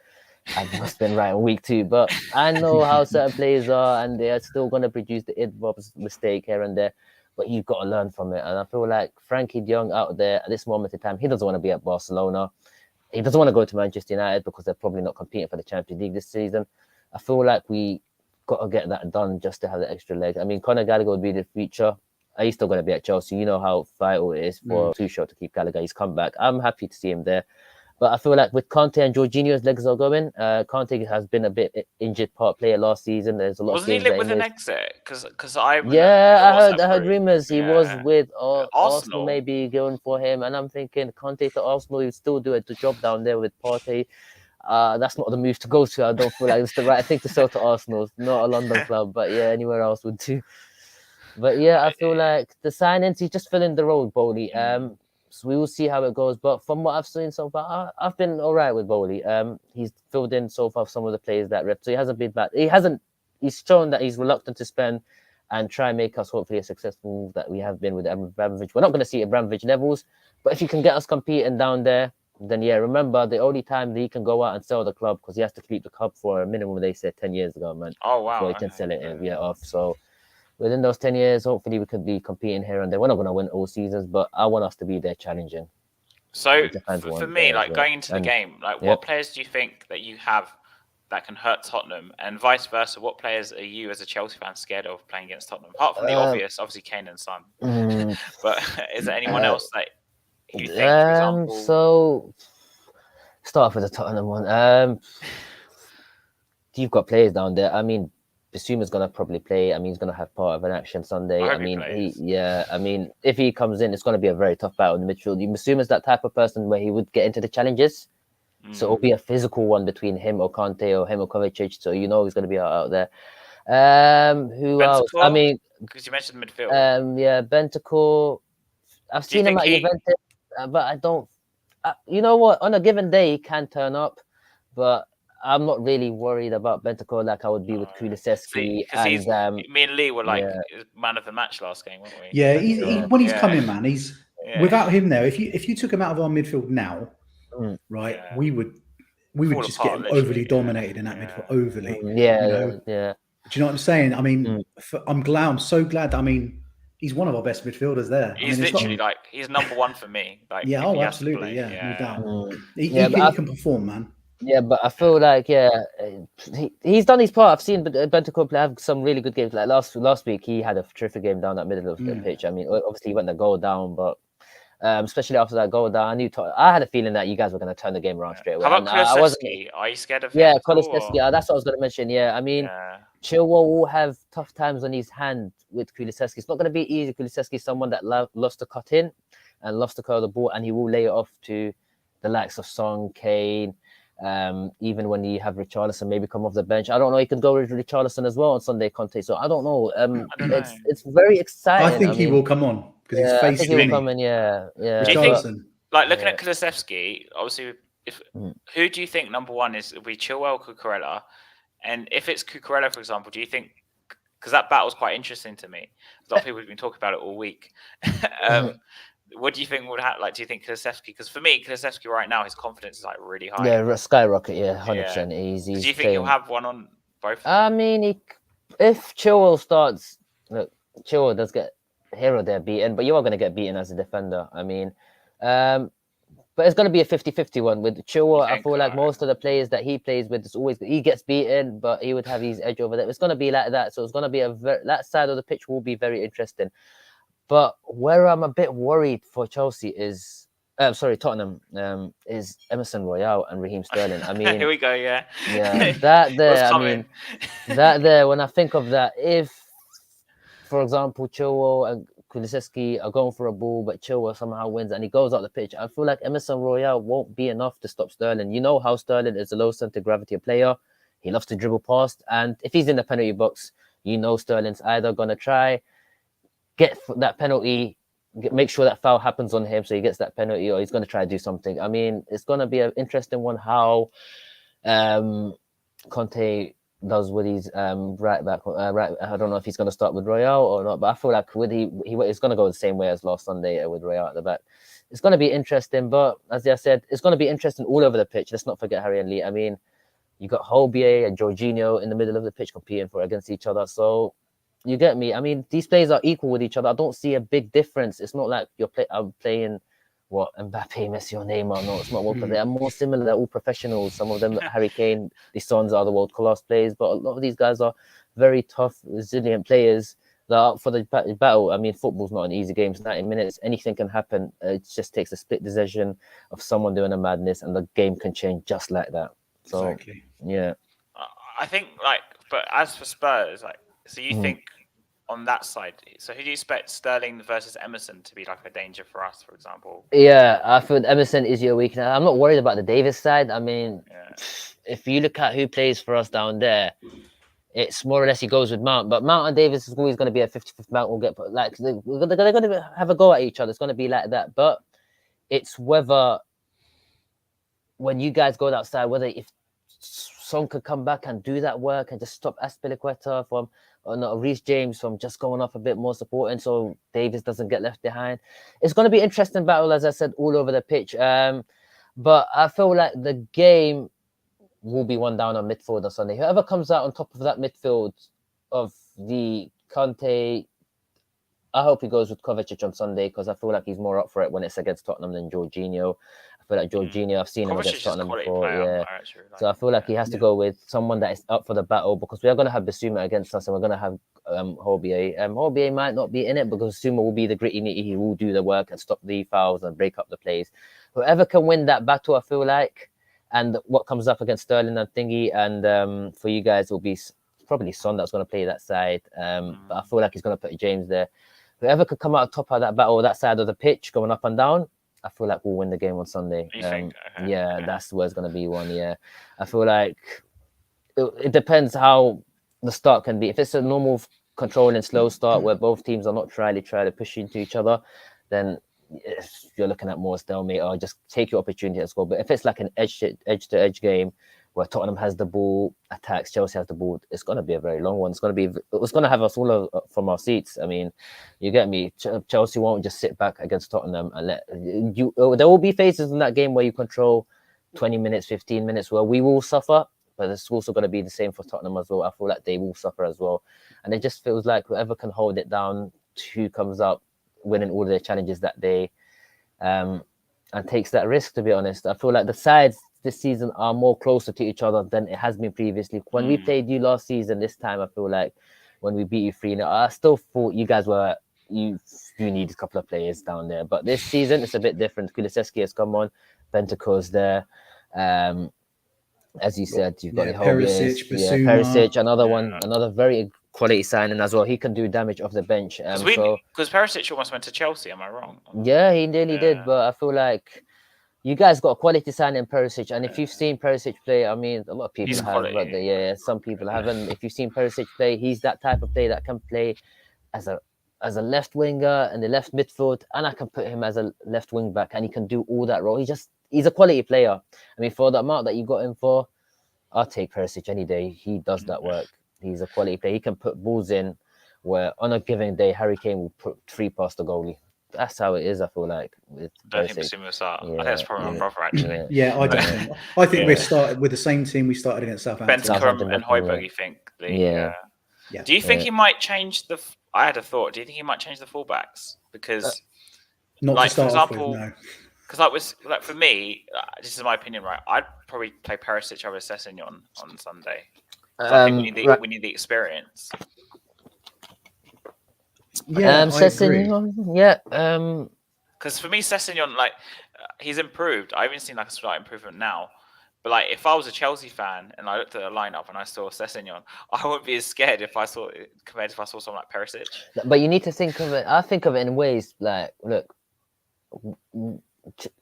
I've just been right on week 2. But I know how certain players are, and they are still going to produce the Idbob's mistake here and there. But you've got to learn from it. And I feel like Frankie de Jong out there at this moment in time, he doesn't want to be at Barcelona. He doesn't want to go to Manchester United because they're probably not competing for the Champions League this season. I feel like we got to get that done just to have the extra leg. I mean, Conor Gallagher would be the future. He's still going to be at Chelsea. You know how vital it is for Tuchel to keep Gallagher. He's come back. I'm happy to see him there. But I feel like with Conte and Jorginho's legs are going, Conte has been a bit injured part player last season. There's a lot Wasn't of he games linked that with he an missed. exit? Because I I heard rumors he was with Arsenal. Arsenal maybe going for him, and I'm thinking Conte to Arsenal, he'll still do the job down there with Partey. That's not the move to go to. I don't feel like it's the right thing to sell to Arsenal. It's not a London club, but yeah, anywhere else would do. But yeah, I feel like the signings, he's just filling the role, Bowley. So we will see how it goes. But from what I've seen so far, I've been all right with Bowley. He's filled in so far some of the players that rep. So he hasn't been bad. He's shown that he's reluctant to spend and try and make us hopefully a successful move that we have been with Abramovich. We're not going to see Abramovich levels, but if you can get us competing down there, then yeah, remember the only time that he can go out and sell the club, because he has to keep the club for a minimum, they said 10 years ago, man. Oh, wow. Before he can sell it off. So within those 10 years, hopefully we could be competing here and there. We're not going to win all seasons, but I want us to be there challenging. So for me, like going into the game, like what players do you think that you have that can hurt Tottenham, and vice versa? What players are you as a Chelsea fan scared of playing against Tottenham? Apart from the obvious, obviously Kane and Son. But is there anyone else that you think, for example? So start off with the Tottenham one. You've got players down there. I mean, Basuma's gonna probably play. I mean, he's gonna have part of an action Sunday. I mean, if he comes in, it's gonna be a very tough battle in the midfield. Basuma's that type of person where he would get into the challenges. So it'll be a physical one between him or Conte or him or Kovacic. So you know he's gonna be out there. Who else? I mean, because you mentioned midfield. Bentancur. I've seen him at Juventus, but I don't. You know what? On a given day, he can turn up, but I'm not really worried about Bentancur like I would be with Kulusevski. Me and Lee were like man of the match last game, weren't we? Yeah, when he's come in, man, he's without him there. If you took him out of our midfield now, right, we would just get him overly dominated in that midfield. Overly, Do you know what I'm saying? I mean, I'm so glad. I mean, he's one of our best midfielders there. He's literally like he's number one for me. Like, absolutely, no doubt. He can perform, man. Yeah, but I feel like he's done his part. I've seen Bentancur have some really good games. Like last week, he had a terrific game down that middle of the pitch. I mean, obviously he went the goal down, but especially after that goal down, I had a feeling that you guys were going to turn the game around straight away. How about Kulusevski? Are you scared of him? Yeah, Kulusevski. That's what I was going to mention. Yeah, I mean, Chilwell will have tough times on his hand with Kulusevski. It's not going to be easy. Kulusevski is someone that loves to cut in and loves to curl the ball, and he will lay it off to the likes of Son, Kane. Even when you have Richarlison maybe come off the bench, I don't know. He could go with Richarlison as well on Sunday, Conte. So I don't know. It's very exciting. I think he will come on because his face. I think he will come in. Yeah. Do you think, like looking at Kulusevski, obviously, who do you think number one is? It'll be Chilwell, Cucurella, and if it's Cucurella, for example, do you think? Because that battle's quite interesting to me. A lot of people have been talking about it all week. what do you think would happen? Like, do you think Kulusevski? Because for me, Kulusevski right now, his confidence is like really high. Yeah, skyrocket. Yeah, 100%. He's Do you think playing. he'll have one on both? I mean, if Chilwell starts, look, Chilwell does get here or there beaten, but you are going to get beaten as a defender. I mean, but it's going to be a 50-50 one with Chilwell. I feel like most of the players that he plays with, it's always he gets beaten, but he would have his edge over there. It's going to be like that. So it's going to be that side of the pitch will be very interesting. But where I'm a bit worried for Chelsea is, Tottenham, is Emerson Royale and Raheem Sterling. I mean, here we go. Yeah, that there. I mean, that there. When I think of that, if, for example, Chilwell and Kulusevski are going for a ball, but Chilwell somehow wins and he goes out the pitch, I feel like Emerson Royale won't be enough to stop Sterling. You know how Sterling is a low center gravity player. He loves to dribble past, and if he's in the penalty box, you know Sterling's either gonna try get that penalty, make sure that foul happens on him so he gets that penalty, or he's going to try to do something. I mean, it's going to be an interesting one how Conte does with his right back. Right, I don't know if he's going to start with Royale or not, but I feel like with he's going to go the same way as last Sunday with Royale at the back. It's going to be interesting, but as I said, it's going to be interesting all over the pitch. Let's not forget Harry and Lee. I mean, you got Holbier and Jorginho in the middle of the pitch competing against each other. So you get me. I mean, these players are equal with each other. I don't see a big difference. It's not like I'm playing what Mbappe, Messi, or Neymar. No, it's not. They are more similar. They're all professionals. Some of them, Harry Kane, the Sons are the world class players, but a lot of these guys are very tough, resilient players that are up for the battle. I mean, football's not an easy game. It's 90 minutes. Anything can happen. It just takes a split decision of someone doing a madness, and the game can change just like that. So, exactly. Yeah. I think, but as for Spurs, so you think on that side, so who do you expect Sterling versus Emerson to be like a danger for us, for example? Yeah, I feel Emerson is your weakness. I'm not worried about the Davis side. I mean, if you look at who plays for us down there, it's more or less he goes with Mount. But Mount and Davis is always going to be a 50-50. Mount will get they're going to have a go at each other. It's going to be like that. But it's whether when you guys go outside, whether if Son could come back and do that work and just stop Aspilicueta from, or not, Reece James from just going off a bit more supporting so Davis doesn't get left behind. It's going to be an interesting battle, as I said, all over the pitch. But I feel like the game will be won down on midfield on Sunday. Whoever comes out on top of that midfield of the Conte, I hope he goes with Kovacic on Sunday because I feel like he's more up for it when it's against Tottenham than Jorginho. I feel like Jorginho, I've seen him against Tottenham before. So I feel like he has to go with someone that is up for the battle because we are going to have Bissouma against us and we're going to have Holbier. Holbier might not be in it because Bissouma will be the gritty nitty. He will do the work and stop the fouls and break up the plays. Whoever can win that battle, I feel like, and what comes up against Sterling and Thingy, and for you guys, will be probably Son that's going to play that side. But I feel like he's going to put James there. Whoever could come out top of that battle, that side of the pitch, going up and down, I feel like we'll win the game on Sunday. You think? Yeah, that's where it's going to be one. Yeah, I feel like it depends how the start can be. If it's a normal controlling slow start where both teams are not trying to push into each other, then you're looking at more stalemate or just take your opportunity to score. But if it's like an edge to edge game where Tottenham has the ball, attacks, Chelsea has the ball, it's going to be a very long one. It's going to have us all from our seats. I mean, you get me. Chelsea won't just sit back against Tottenham and let you. There will be phases in that game where you control 20 minutes, 15 minutes, where we will suffer. But it's also going to be the same for Tottenham as well. I feel like they will suffer as well. And it just feels like whoever can hold it down, who comes up winning all of their challenges that day, and takes that risk, to be honest. I feel like the sides this season are more closer to each other than it has been previously. When we played you last season, this time I feel like when we beat you 3-0, I still thought you guys were, you need a couple of players down there. But this season, it's a bit different. Kulusevski has come on, Bentancur's there. As you said, you've got the Perisic, Perisic, another very quality signing as well. He can do damage off the bench. Because Perisic almost went to Chelsea, am I wrong? Yeah, he nearly did, but I feel like you guys got a quality signing in Perisic, and if you've seen Perisic play, I mean, a lot of people have, but some people haven't. If you've seen Perisic play, he's that type of player that can play as a left winger in the left midfield, and I can put him as a left wing back, and he can do all that role. He's a quality player. I mean, for the amount that you got him for, I'll take Perisic any day. He does that work. He's a quality player. He can put balls in where on a given day, Harry Kane will put 3 past the goalie. that's how it is. I feel like with I don't think basic. Basuma will start. I think Yeah, that's probably my yeah, brother actually. Yeah, I don't think. I think Yeah. we're started with the same team we started against Southampton. Benskram and Liverpool, Højbjerg, yeah. you think? Yeah. Yeah. Do you think Yeah. he might change the? I had a thought. Do you think he might change the fullbacks? Because, Not like to for start off example, with, no. because like for me, this is my opinion, right? I'd probably play Perisic over Sessegnon on Sunday. I think we need the experience. Yeah, I agree. Yeah. Because for me, Sessegnon, like he's improved. I haven't seen like a slight improvement now. But like, if I was a Chelsea fan and I looked at the lineup and I saw Sessegnon, I wouldn't be as scared if I saw compared if I saw someone like Perisic. But you need to think of it. I think of it in ways like, look,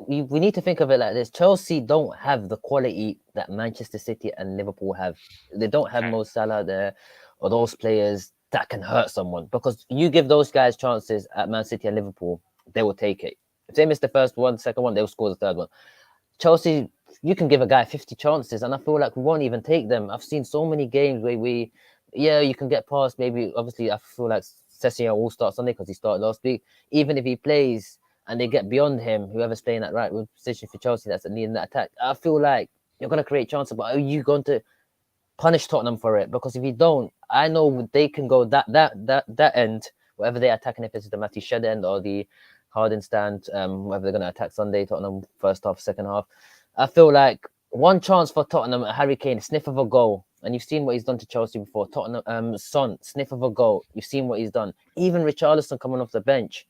we need to think of it like this. Chelsea don't have the quality that Manchester City and Liverpool have. They don't have Mo Salah there or those players that can hurt someone, because you give those guys chances at Man City and Liverpool, they will take it. If they miss the first one, second one, they'll score the third one. Chelsea, you can give a guy 50 chances and I feel like we won't even take them. I've seen so many games where you can get past, maybe, obviously, I feel like Sessegnon will start Sunday because he started last week. Even if he plays and they get beyond him, whoever's playing that right position for Chelsea that's needing that attack, I feel like you're going to create chances, but are you going to punish Tottenham for it? Because if you don't, I know they can go that end, whatever they're attacking, if it's the Matty Shed end or the Harden stand, whether they're going to attack Sunday, Tottenham first half, second half. I feel like one chance for Tottenham, Harry Kane, sniff of a goal. And you've seen what he's done to Chelsea before. Tottenham, Son, sniff of a goal. You've seen what he's done. Even Richarlison coming off the bench.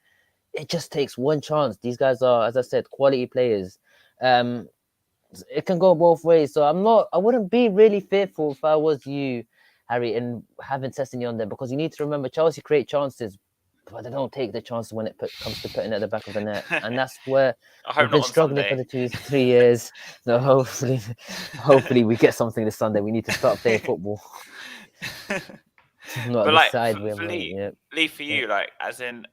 It just takes one chance. These guys are, as I said, quality players. It can go both ways. So I wouldn't be really fearful if I was you, Harry, in having Sessegnon there, because you need to remember Chelsea create chances, but they don't take the chances when it comes to putting it at the back of the net. And that's where we've been struggling for the 2-3 years. So hopefully we get something this Sunday. We need to start playing football. Not but like for Lee, for you, like, as in,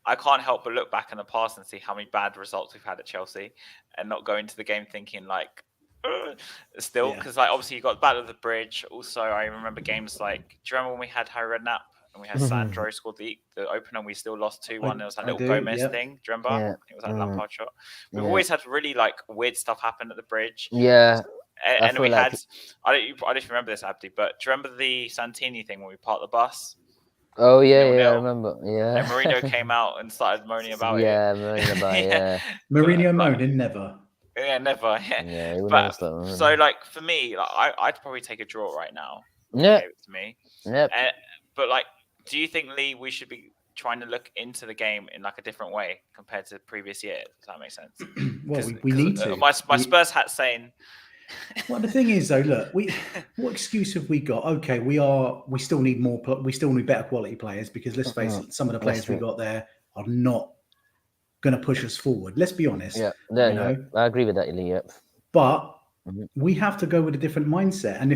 I can't help but look back in the past and see how many bad results we've had at Chelsea and not go into the game thinking like, still, because like obviously you got Battle of the Bridge. Also, I remember games like, do you remember when we had Harry Redknapp and we had Sandro scored the opener and we still lost 2-1? There was that little Gomez thing. Do you remember? Yeah. I think it was that Lampard shot. We've always had really like weird stuff happen at the Bridge. Yeah. And we had, I don't remember this, Abdi, but do you remember the Santini thing when we parked the bus? Oh yeah, I remember. Yeah. And Mourinho came out and started moaning about it. Yeah, moaning about it. Yeah. Mourinho moaning, never. Yeah, never. Yeah, he would but never stop. So like for me, like, I'd probably take a draw right now. Yeah. To me. Yep. But like, do you think, Lee, we should be trying to look into the game in like a different way compared to previous years? Does that make sense? Well, we need to. My Spurs hat saying. Well, the thing is, though, look, what excuse have we got? Okay, we still need more. We still need better quality players, because let's face it, some of the players we got there are not going to push us forward. Let's be honest. Yeah, I agree with that, Lee. Yep. But we have to go with a different mindset. And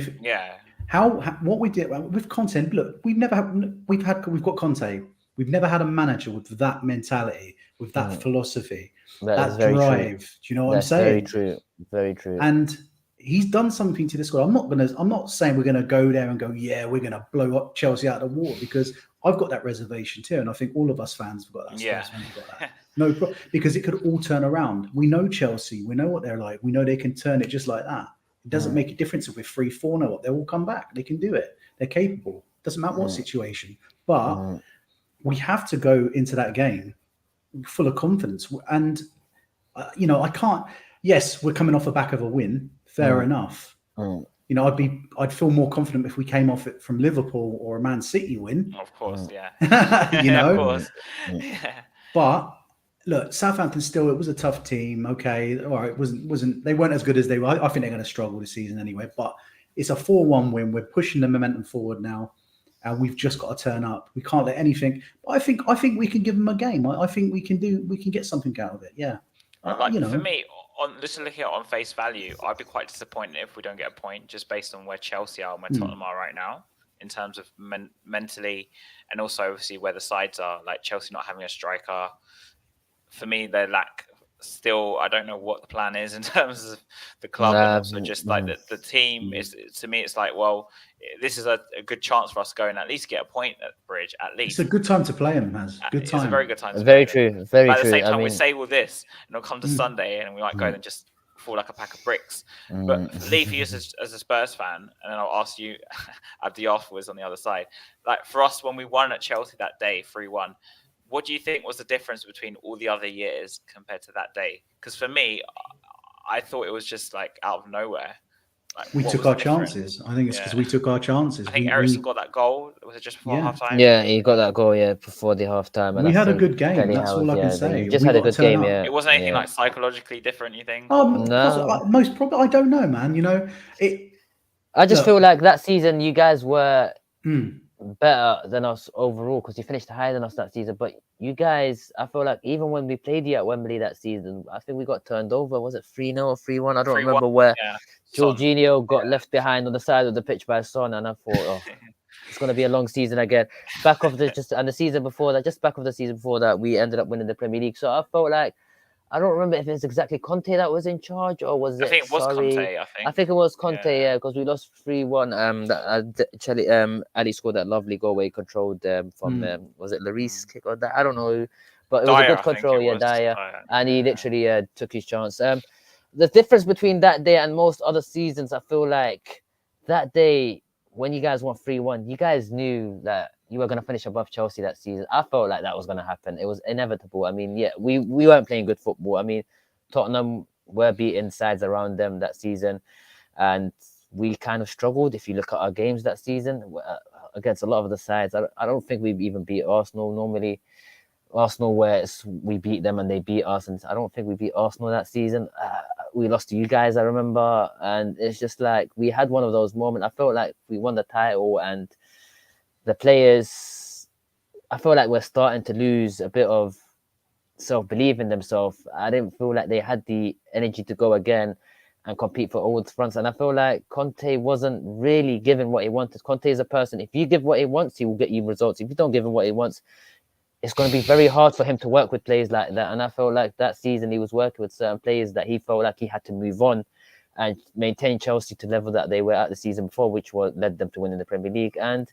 what we did with content. Look, we've got Conte. We've never had a manager with that mentality, with that philosophy, that drive. Do you know what I'm saying? Very true. Very true. And he's done something to this squad. I'm not saying we're gonna go there and go, yeah, we're gonna blow up Chelsea out of the water, because I've got that reservation too, and I think all of us fans have got that. Yeah. Fans have got that. No problem, because it could all turn around. We know Chelsea. We know what they're like. We know they can turn it just like that. It doesn't make a difference if we're 3-4 up. They will come back. They can do it. They're capable. Doesn't matter what situation. But we have to go into that game full of confidence. And I can't. Yes, we're coming off the back of a win. Fair enough. I'd feel more confident if we came off it from Liverpool or a Man City win. Of course, yeah. Of course. Yeah. But look, Southampton still, it was a tough team. Okay, all right, they weren't as good as they were. I think they're going to struggle this season anyway. But it's a 4-1 win. We're pushing the momentum forward now, and we've just got to turn up. We can't let anything. But I think we can give them a game. I think we can get something out of it. Yeah. For me, just looking at it on face value, I'd be quite disappointed if we don't get a point, just based on where Chelsea are and where Tottenham are right now, in terms of mentally, and also obviously where the sides are. Like Chelsea not having a striker, for me, they lack still, I don't know what the plan is in terms of the club, and also just like the team is. To me, it's like, well, this is a good chance for us to go and at least get a point at Bridge. At least It's a good time to play him, Maz. Good time. It's a very good time. Very true. Very but at true. the same time, I we mean, say all this, and it'll come to Sunday, and we might go and just fall like a pack of bricks. But Lee, for you as a Spurs fan, and then I'll ask you, Abdi afterwards on the other side. Like for us, when we won at Chelsea that day, 3-1. What do you think was the difference between all the other years compared to that day? Because for me, I thought it was just like out of nowhere. Like, we took our chances. I think it's because we took our chances. I think Eriksen got that goal. Was it just before half time? Yeah, he got that goal. Yeah, before the half time. We had a good game. That's all I can say. He just had a good game. Yeah, it wasn't anything like psychologically different. You think? No, most probably. I don't know, man. You know, I just feel like that season you guys were better than us overall because you finished higher than us that season. But you guys, I feel like even when we played you at Wembley that season, I think we got turned over. Was it 3-0 or 3-1? I don't remember where. Jorginho got left behind on the side of the pitch by Son, and I thought, oh, it's going to be a long season again. Back of the season before that, we ended up winning the Premier League. So I felt like, I don't remember if it's exactly Conte that was in charge or was it? I think it was Conte. I think it was Conte. Yeah, because we lost 3-1. Ali scored that lovely goal where he controlled from was it Lloris kick or that? I don't know, but it was a good control. Dyer, and he literally took his chance. The difference between that day and most other seasons, I feel like that day when you guys won 3-1, you guys knew that you were going to finish above Chelsea that season. I felt like that was going to happen. It was inevitable. I mean, we weren't playing good football. I mean, Tottenham were beating sides around them that season, and we kind of struggled. If you look at our games that season against a lot of the sides, I don't think we even beat Arsenal normally. Arsenal, where we beat them and they beat us, and I don't think we beat Arsenal that season. We lost to you guys, I remember, and it's just like we had one of those moments. I felt like we won the title, and the players, I feel like we're starting to lose a bit of self-belief in themselves. I didn't feel like they had the energy to go again and compete for all the fronts, and I feel like Conte wasn't really giving what he wanted. Conte is a person, if you give what he wants, he will get you results. If you don't give him what he wants, it's going to be very hard for him to work with players like that. And I felt like that season he was working with certain players that he felt like he had to move on and maintain Chelsea to level that they were at the season before, which led them to winning the Premier League. And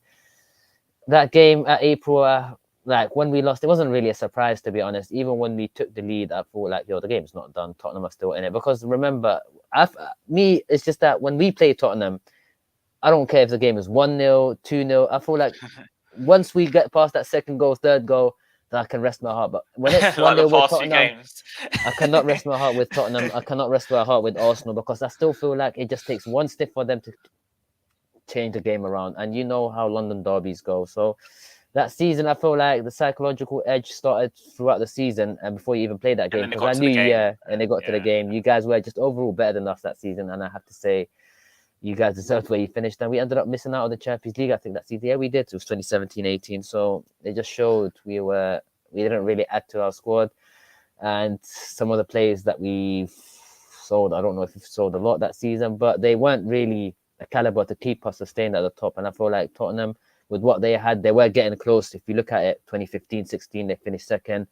that game at April, like when we lost, it wasn't really a surprise, to be honest. Even when we took the lead, I thought like, the game's not done. Tottenham are still in it. Because remember, it's just that when we play Tottenham, I don't care if the game is 1-0, 2-0. I feel like once we get past that second goal, third goal, then I can rest my heart. But when it's 1-0 with Tottenham, I cannot rest my heart with Tottenham. I cannot rest my heart with Arsenal because I still feel like it just takes one step for them to change the game around. And you know how London derbies go. So that season, I feel like the psychological edge started throughout the season and before you even played that game. Because I knew, and they got to the game. You guys were just overall better than us that season. And I have to say, you guys deserved where you finished, and we ended up missing out on the Champions League. I think that season, we did. It was 2017-18, so it just showed we didn't really add to our squad, and some of the players that we sold, I don't know if we've sold a lot that season, but they weren't really a caliber to keep us sustained at the top. And I feel like Tottenham, with what they had, they were getting close. If you look at it, 2015-16, they finished third.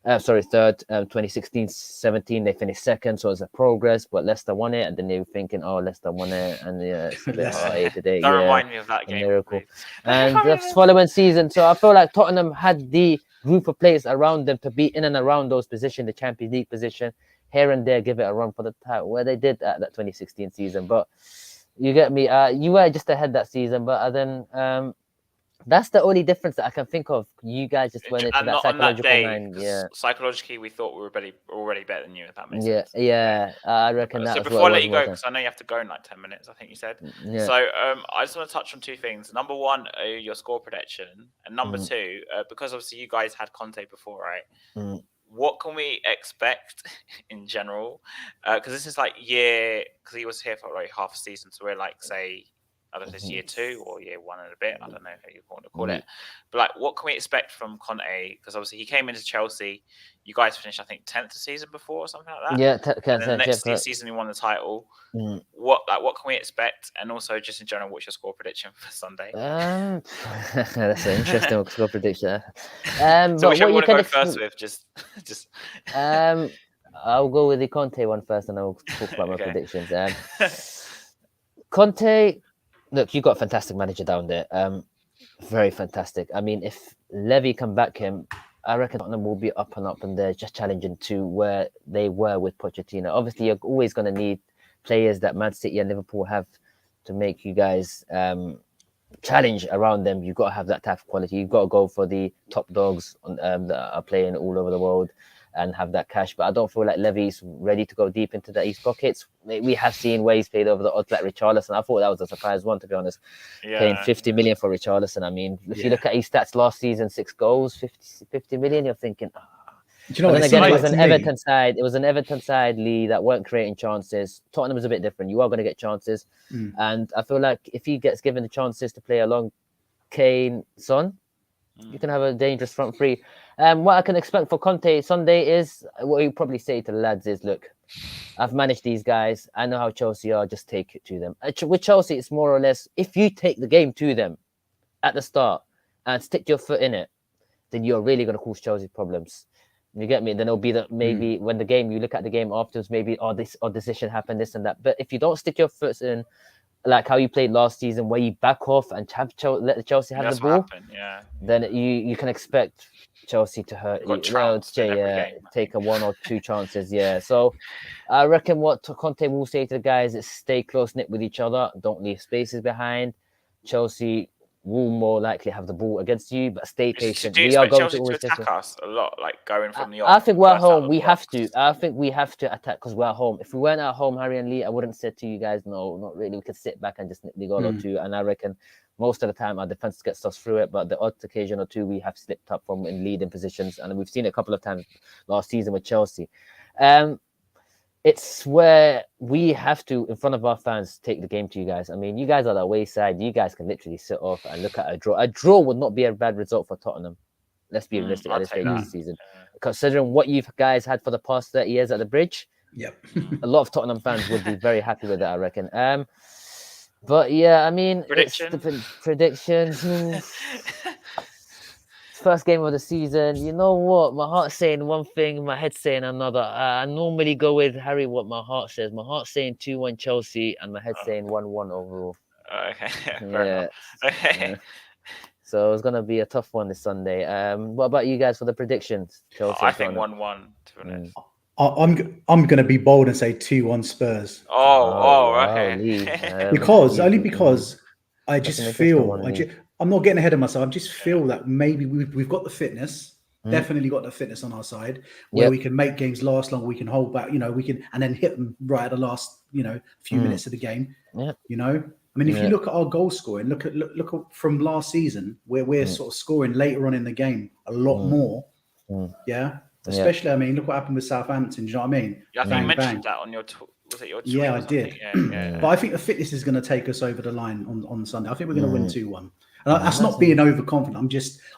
2016-17, they finished second, so it's a progress. But Leicester won it, and then they were thinking, "Oh, Leicester won it," and it's a bit hard today. Don't remind me of that game. Miracle. And the following season, so I feel like Tottenham had the group of players around them to be in and around those positions, the Champions League position, here and there, give it a run for the title, where they did at that 2016 season. But you get me. You were just ahead that season, but then. That's the only difference that I can think of. You guys just went into that psychological mind. Yeah. Psychologically, we thought we were already better than you, if that makes sense. Yeah. I reckon that. So before I let you go, because I know you have to go in like 10 minutes, I think you said. Yeah. So I just want to touch on two things. Number one, your score prediction, and number two, because obviously you guys had Conte before, right? What can we expect in general? Because this is like because he was here for like half a season, so we're like, say, I don't know if it's year 2 or year 1 and a bit. I don't know how you want to call it. But like, what can we expect from Conte? Because obviously he came into Chelsea. You guys finished, I think, 10th season before or something like that. Yeah, and then the next season you won the title. What can we expect? And also, just in general, what's your score prediction for Sunday? That's an interesting score prediction. So which one you want to go first with? Just. I'll go with the Conte one first, and I'll talk about my Okay. predictions. Conte, look, you got a fantastic manager down there. Very fantastic. I mean, if Levy can back him, I reckon Tottenham will be up and up, and they're just challenging to where they were with Pochettino. Obviously, you're always going to need players that Man City and Liverpool have to make you guys challenge around them. You've got to have that type of quality. You've got to go for the top dogs that are playing all over the world and have that cash. But I don't feel like Levy's ready to go deep into the East pockets. We have seen where he's played over the odds like Richarlison. I thought that was a surprise one, to be honest. Paying 50 million for Richarlison. I mean, if you look at his stats last season, 6 goals, 50 million, you're thinking, Do you know but what? then again, it was like an to me- Everton side. It was an Everton side, Lee, that weren't creating chances. Tottenham is a bit different. You are going to get chances. And I feel like if he gets given the chances to play along Kane, Son, you can have a dangerous front three. What I can expect for Conte Sunday is, what you probably say to the lads is, look, I've managed these guys. I know how Chelsea are. Just take it to them. With Chelsea, it's more or less, if you take the game to them at the start and stick your foot in it, then you're really going to cause Chelsea problems. You get me? Then it'll be that maybe when the game, you look at the game afterwards, maybe, this decision happened, this and that. But if you don't stick your foot in, like how you played last season, where you back off and let Chelsea have the ball, then you can expect Chelsea to hurt you. Take a 1 or 2 chances. Yeah. So I reckon what Conte will say to the guys is stay close-knit with each other. Don't leave spaces behind. Chelsea will more likely have the ball against you, but stay patient. Do you expect Chelsea to attack us a lot, like going from the off? I think we're at home. We have to. I think we have to attack because we're at home. If we weren't at home, Harry and Lee, I wouldn't say to you guys, no, not really. We could sit back and just nick the goal or two. And I reckon most of the time our defense gets us through it, but the odd occasion or two we have slipped up from in leading positions, and we've seen it a couple of times last season with Chelsea. It's where we have to, in front of our fans, take the game to you guys. I mean, you guys are the away side. You guys can literally sit off and look at a draw. A draw would not be a bad result for Tottenham. Let's be realistic at this stage of the season. Considering what you guys had for the past 30 years at the Bridge, a lot of Tottenham fans would be very happy with that, I reckon. But yeah, I mean, predictions. First game of the season. You know what? My heart's saying one thing, my head's saying another. I normally go with Harry what my heart says. My heart's saying 2-1 Chelsea, and my head's saying 1-1 overall. Okay. Okay. So it's gonna be a tough one this Sunday. What about you guys for the predictions? Chelsea, I think 1-1. To be honest. I'm going to be bold and say 2-1 Spurs. Okay. Because I just feel I'm not getting ahead of myself. I just feel that maybe we've got the fitness, definitely got the fitness on our side, where we can make games last long. We can hold back, we can, and then hit them right at the last, few minutes of the game. I mean, if you look at our goal scoring, look at from last season, where we're sort of scoring later on in the game a lot more. Especially, I mean, look what happened with Southampton. Do you know what I mean? I think you mentioned that on your was it your tweet? Yeah, I did. But I think the fitness is going to take us over the line on Sunday. I think we're going to win 2-1. And that's not being overconfident.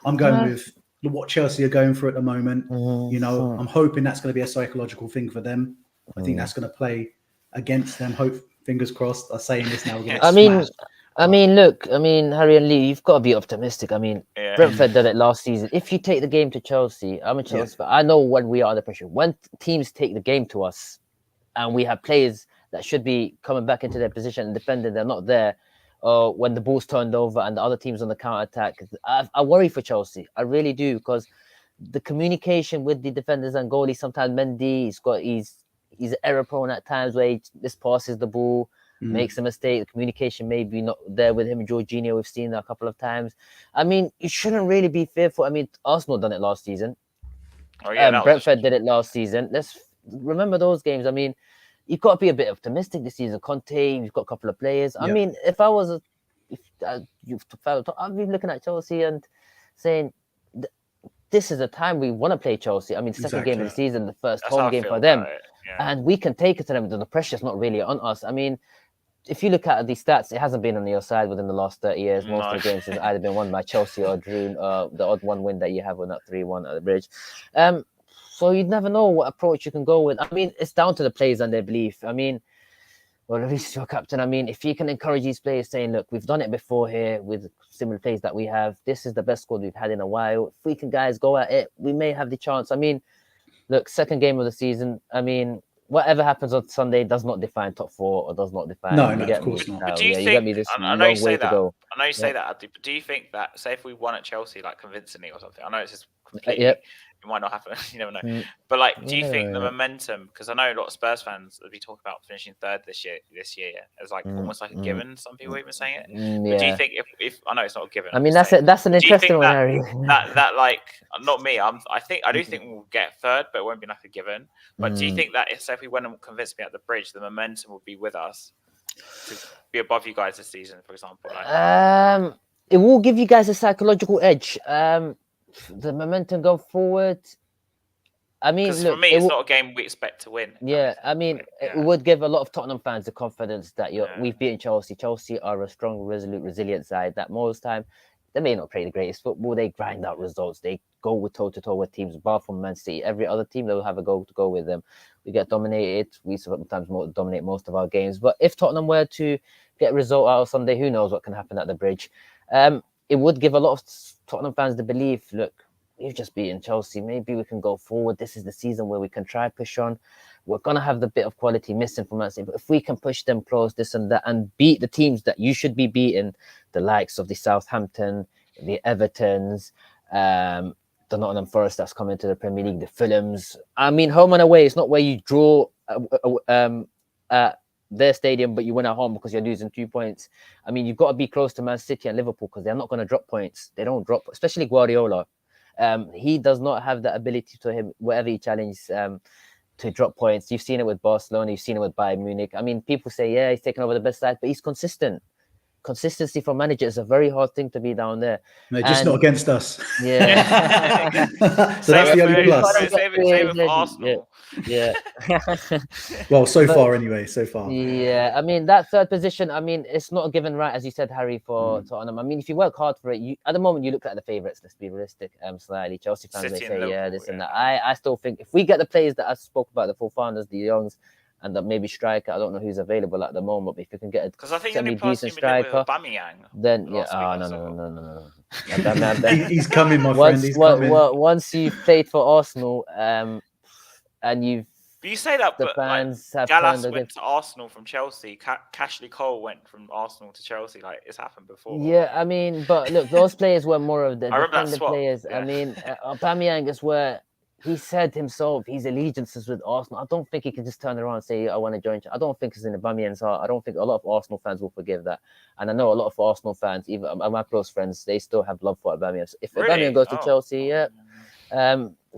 I'm going with what Chelsea are going for at the moment. I'm hoping that's going to be a psychological thing for them. I think that's going to play against them. Fingers crossed. I'm saying this now. I mean, look, Harry and Lee, you've got to be optimistic. I mean, Brentford did it last season. If you take the game to Chelsea, I'm a Chelsea fan. I know when we are under pressure. When teams take the game to us and we have players that should be coming back into their position and defending, they're not there. When the ball's turned over and the other team's on the counter-attack, I worry for Chelsea. I really do, because the communication with the defenders and goalies, sometimes Mendy, he's error-prone at times where he just passes the ball, makes a mistake. The communication may be not there with him and Jorginho. We've seen that a couple of times. I mean, you shouldn't really be fearful. I mean, Arsenal done it last season. Brentford did it last season. Let's remember those games. I mean, you've got to be a bit optimistic this season. Conte, you've got a couple of players. I mean, if I'd be looking at Chelsea and saying, this is a time we want to play Chelsea. I mean, second game of the season, the first home game for them. And we can take it to them. The pressure's not really on us. I mean, if you look at the stats, it hasn't been on your side within the last 30 years. Most of the games has either been won by Chelsea or drew. The odd one win that you have on that 3-1 at the Bridge. So you never know what approach you can go with. I mean, it's down to the players and their belief. I mean, well, at least your captain. I mean, if you can encourage these players saying, look, we've done it before here with similar players that we have. This is the best squad we've had in a while. If we can, guys, go at it, we may have the chance. I mean, look, second game of the season. I mean, whatever happens on Sunday does not define top 4 or does not define. No, you no, get of course me? not. But do you Yeah, think? you get me. This I know you long say way to that. go. I know you say Yeah. that, Abdi, but do you think that, say, if we won at Chelsea like convincingly or something? I know it's just Yeah. completely. It might not happen. You never know. Mm, But like, do you think the yeah. momentum? Because I know a lot of Spurs fans will be talking about finishing third this year, as like almost like a given. Some people even saying it. But do you Yeah. think if I know it's not a given? I I'm mean, just saying, that's an do you interesting think one, that Harry. that like not me? I do think we'll get third, but it won't be like a given. But do you think that if we went and convinced me at the bridge, the momentum would be with us to be above you guys this season, for example? Like, It will give you guys a psychological edge. The momentum go forward. I mean, because for look, me, it it's will, not a game we expect to win. yeah, I mean, it Yeah. would give a lot of Tottenham fans the confidence that Yeah. we've beaten Chelsea. Chelsea are a strong, resolute, resilient side that most time they may not play the greatest football. They grind out results. They go with toe to toe with teams. Apart from Man City, every other team they will have a goal to go with them. We get dominated. We sometimes dominate most of our games. But if Tottenham were to get a result out of Sunday, who knows what can happen at the bridge? It would give a lot of Tottenham fans the belief. Look, we've just beaten Chelsea. Maybe we can go forward. This is the season where we can try push on. We're gonna have the bit of quality missing from Man City, but if we can push them close, this and that, and beat the teams that you should be beating, the likes of the Southampton, the Evertons, the Nottingham Forest that's coming to the Premier League, the Fulhams. I mean, home and away. It's not where you draw at their stadium, but you win at home because you're losing 2 points. I mean, you've got to be close to Man City and Liverpool because they're not going to drop points. They don't drop, especially Guardiola. He does not have the ability to him wherever he challenges to drop points. You've seen it with Barcelona, you've seen it with Bayern Munich. I mean, people say, yeah, he's taken over the best side, but he's consistent. Consistency from manager is a very hard thing to be down there. No, just not against us. Yeah. So that's the only plus. Save it for Arsenal. Yeah. Well, so far anyway, so far. Yeah, I mean that third position. I mean, it's not a given right, as you said, Harry, for Tottenham. I mean, if you work hard for it, you at the moment you look at the favourites. Let's be realistic. Slightly Chelsea fans City they and say, Liverpool, this and that. I still think if we get the players that I spoke about, the four-founders, the Youngs, and maybe striker. I don't know who's available at the moment, but if you can get because I think a decent striker, then yeah. No. He's coming, my friend. He's coming. Once you've played for Arsenal, and you've. But you say that, the but fans like, have Gallas went to Arsenal from Chelsea. Cashley Cole went from Arsenal to Chelsea. Like it's happened before. Yeah, I mean, but look, those players were more of the defending players. Yeah. I mean, Aubameyang is where he said himself his allegiances with Arsenal. I don't think he can just turn around and say, I want to join. I don't think it's in Aubameyang's heart. I don't think a lot of Arsenal fans will forgive that. And I know a lot of Arsenal fans, even my close friends, they still have love for Aubameyang. So if Aubameyang goes to Chelsea,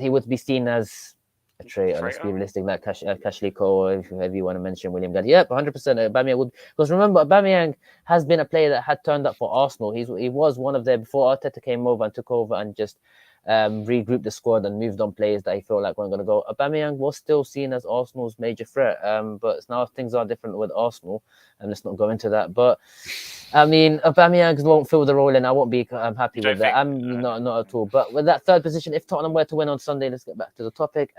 he would be seen as a traitor. Let's be realistic, like Cashley Cole, or if you want to mention William Gallagher. Yep, 100%. Aubameyang would, because remember, Aubameyang has been a player that had turned up for Arsenal. He was one of them before Arteta came over and took over and just regrouped the squad and moved on players that he felt like weren't going to go. Aubameyang was still seen as Arsenal's major threat, but now things are different with Arsenal, and let's not go into that. But I mean, Aubameyang won't fill the role, and I won't be happy with that. I'm not at all. But with that third position, if Tottenham were to win on Sunday, let's get back to the topic.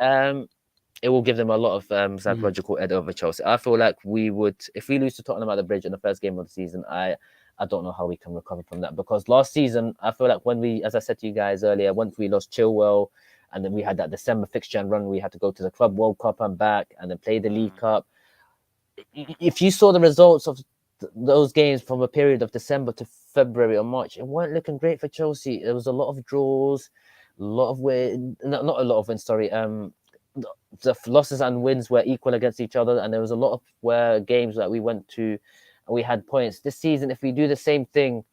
It will give them a lot of psychological edge over Chelsea. I feel like we would, if we lose to Tottenham at the Bridge in the first game of the season, I don't know how we can recover from that, because last season, I feel like when we, as I said to you guys earlier, once we lost Chilwell, and then we had that December fixture and run, we had to go to the Club World Cup and back, and then play the League Cup. If you saw the results of those games from a period of December to February or March, it weren't looking great for Chelsea. There was a lot of draws, a lot of not a lot of wins, sorry. The losses and wins were equal against each other, and there was a lot of games that we went to and we had points. This season, if we do the same thing,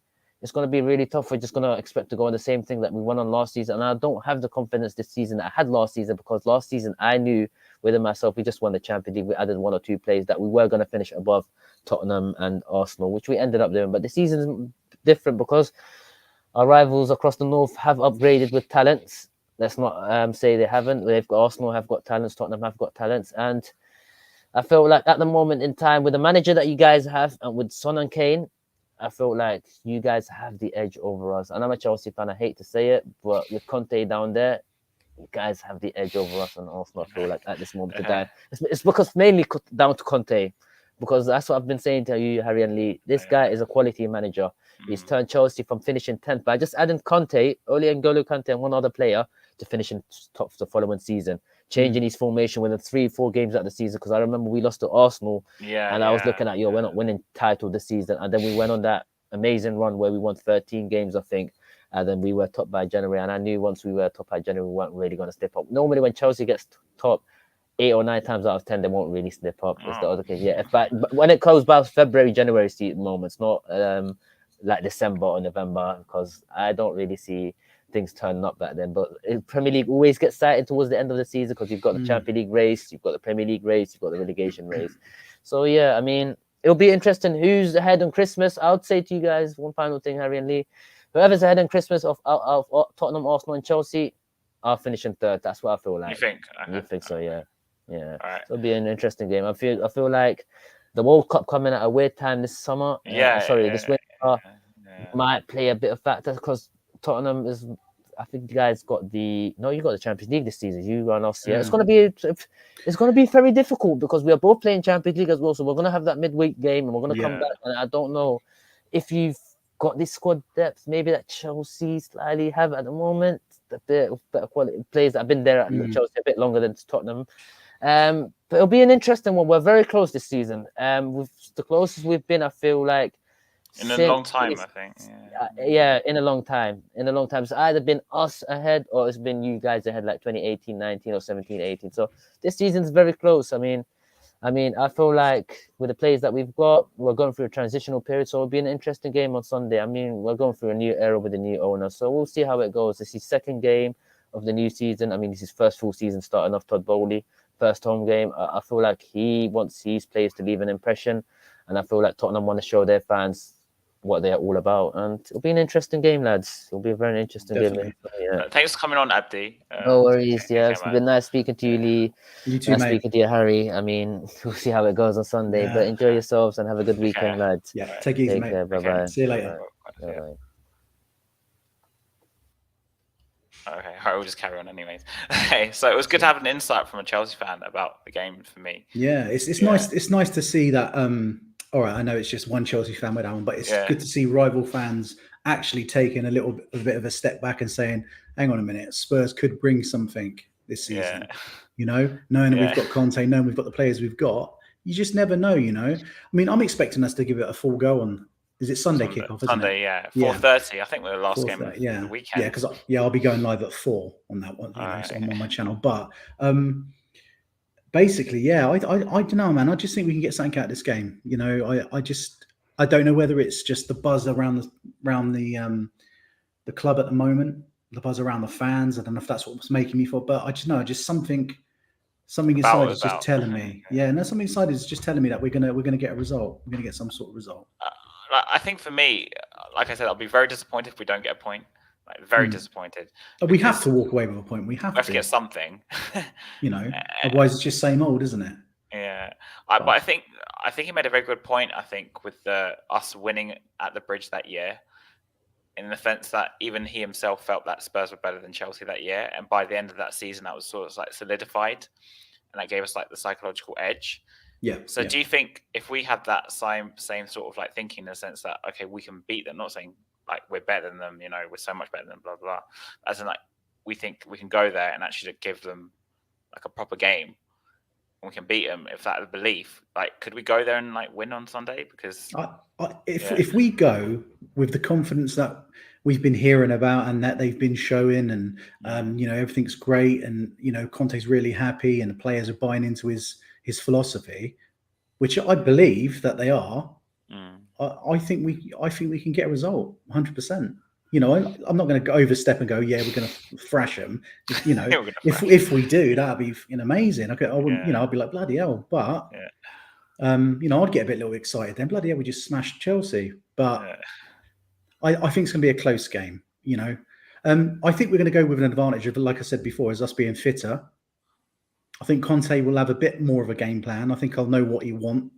it's going to be really tough. We're just going to expect to go on the same thing that we won on last season. And I don't have the confidence this season that I had last season, because last season I knew within myself, we just won the Champions League. We added 1 or 2 players that we were going to finish above Tottenham and Arsenal, which we ended up doing. But the season is different because our rivals across the north have upgraded with talents. Let's not say they haven't. Arsenal have got talents, Tottenham have got talents, and I feel like at the moment in time, with the manager that you guys have and with Son and Kane, I feel like you guys have the edge over us. And I'm a Chelsea fan, I hate to say it, but with Conte down there, you guys have the edge over us and Arsenal, I feel like, at this moment in time. It's because mainly down to Conte, because that's what I've been saying to you, Harry and Lee. This guy is a quality manager. He's turned Chelsea from finishing 10th by just adding Conte, Ole N'Golo Kante, and one other player to finish in top the following season. changing his formation within 3-4 games out of the season. Because I remember we lost to Arsenal, and I was looking at, we're not winning title this season, and then we went on that amazing run where we won 13 games, I think, and then we were top by January. And I knew once we were top by January, we weren't really going to step up. Normally, when Chelsea gets top 8 or 9 times out of 10, they won't really slip up. It's the other case. Yeah, but when it goes by February, January moments, not like December or November, because I don't really see things turning up back then. But Premier League always gets excited towards the end of the season because you've got the Champions League race, you've got the Premier League race, you've got the relegation race. So yeah, I mean, it'll be interesting who's ahead on Christmas. I would say to you guys one final thing, Harry and Lee. Whoever's ahead on Christmas of Tottenham, Arsenal, and Chelsea, I'll finish in third. That's what I feel like. You think? You think so? Yeah. Yeah. All right. So it'll be an interesting game. I feel like the World Cup coming at a weird time this summer. This winter might play a bit of factor because Tottenham is. I think you guys got you got the Champions League this season. You and us, yeah. It's gonna be very difficult because we are both playing Champions League as well. So we're gonna have that midweek game, and we're gonna come back. And I don't know if you've got this squad depth, maybe that Chelsea slightly have at the moment. A bit of better quality players that have been there at Chelsea a bit longer than Tottenham. But it'll be an interesting one. We're very close this season. With the closest we've been, I feel like. In a long time, I think. In a long time. It's either been us ahead or it's been you guys ahead, like 2018, 19 or 17, 18. So this season's very close. I mean, I feel like with the players that we've got, we're going through a transitional period. So it'll be an interesting game on Sunday. I mean, we're going through a new era with a new owner. So we'll see how it goes. This is his second game of the new season. I mean, this is his first full season starting off Todd Bowley. First home game. I feel like he wants his players to leave an impression. And I feel like Tottenham want to show their fans what they're all about, and it'll be an interesting game, lads. It'll be a very interesting game. Yeah. Thanks for coming on, Abdi. No worries. It's been nice speaking to you, Lee. You too, nice mate. Speaking to you, Harry. I mean, we'll see how it goes on Sunday, but enjoy yourselves and have a good weekend, lads. Yeah, take it easy, mate. Care. Bye-bye. See you later. Bye-bye. Okay, all right, we'll just carry on anyways. Okay, so it was good to have an insight from a Chelsea fan about the game for me. Yeah, it's nice. It's nice to see that. All right, I know it's just one Chelsea fan with that one, but it's good to see rival fans actually taking a bit of a step back and saying, "Hang on a minute, Spurs could bring something this season." Yeah. You know, knowing that we've got Conte, knowing we've got the players we've got, you just never know. You know, I mean, I'm expecting us to give it a full go on. Is it Sunday kickoff? Sunday, 4:30. I think we're the last game of the weekend. Yeah, because I'll be going live at 4 on that one. So I'm on my channel, but. Basically, I don't know, man. I just think we can get something out of this game. You know, I don't know whether it's just the buzz around the club at the moment, the buzz around the fans. I don't know if that's what's making me feel, but I just know, something inside is just telling me. Something inside is just telling me that we're gonna get a result. We're gonna get some sort of result. I think for me, like I said, I'll be very disappointed if we don't get a point. Like, very disappointed. We have to walk away with a point. We have to get something. You know, otherwise it's just same old, isn't it? Yeah, but I think he made a very good point. I think with us winning at the Bridge that year, in the sense that even he himself felt that Spurs were better than Chelsea that year, and by the end of that season, that was sort of like solidified, and that gave us like the psychological edge. Yeah. So do you think if we had that same sort of like thinking in the sense that okay, we can beat them, not saying like we're better than them, you know, we're so much better than them, blah blah. As in, like, we think we can go there and actually give them like a proper game, and we can beat them. If that belief, like, could we go there and like win on Sunday? Because if we go with the confidence that we've been hearing about and that they've been showing, and you know, everything's great, and you know, Conte's really happy, and the players are buying into his philosophy, which I believe that they are. I think we can get a result 100%. You know, I'm not going to overstep and go, we're going to thrash them. You know, if we do, that'd be amazing. You know, I'd be like, bloody hell. But you know, I'd get a little excited then. Bloody hell, we just smashed Chelsea. But I think it's going to be a close game. You know, I think we're going to go with an advantage of, like I said before, is us being fitter. I think Conte will have a bit more of a game plan. I think I'll know what he want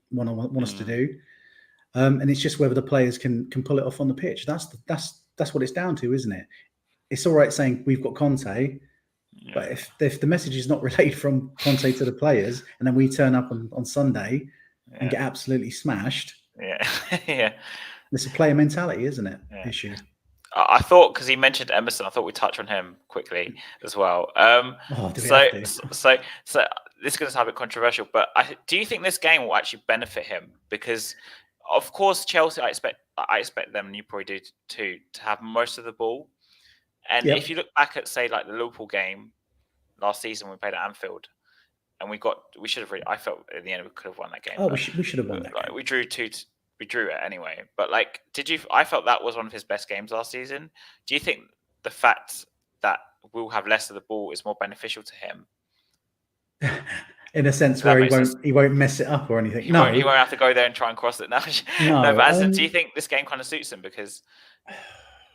us to do. And it's just whether the players can pull it off on the pitch. That's what it's down to, isn't it? It's all right saying we've got Conte, but if the message is not relayed from Conte to the players, and then we turn up on Sunday and get absolutely smashed, it's a player mentality, isn't it? Issue. I thought, because he mentioned Emerson, I thought we'd touch on him quickly as well. Do we So, have to? so this is going to sound a bit controversial, but do you think this game will actually benefit him? Because, of course, Chelsea, I expect them, and you probably do too, to have most of the ball. And Yep. if you look back at, say, like the Liverpool game last season, we played at Anfield, and we should have. I felt at the end we could have won that game. Oh, we should have won that game. We drew we drew it anyway. But like, I felt that was one of his best games last season. Do you think the fact that we'll have less of the ball is more beneficial to him? In a sense where he won't mess it up or anything. He won't have to go there and try and cross it now. No, but do you think this game kind of suits him because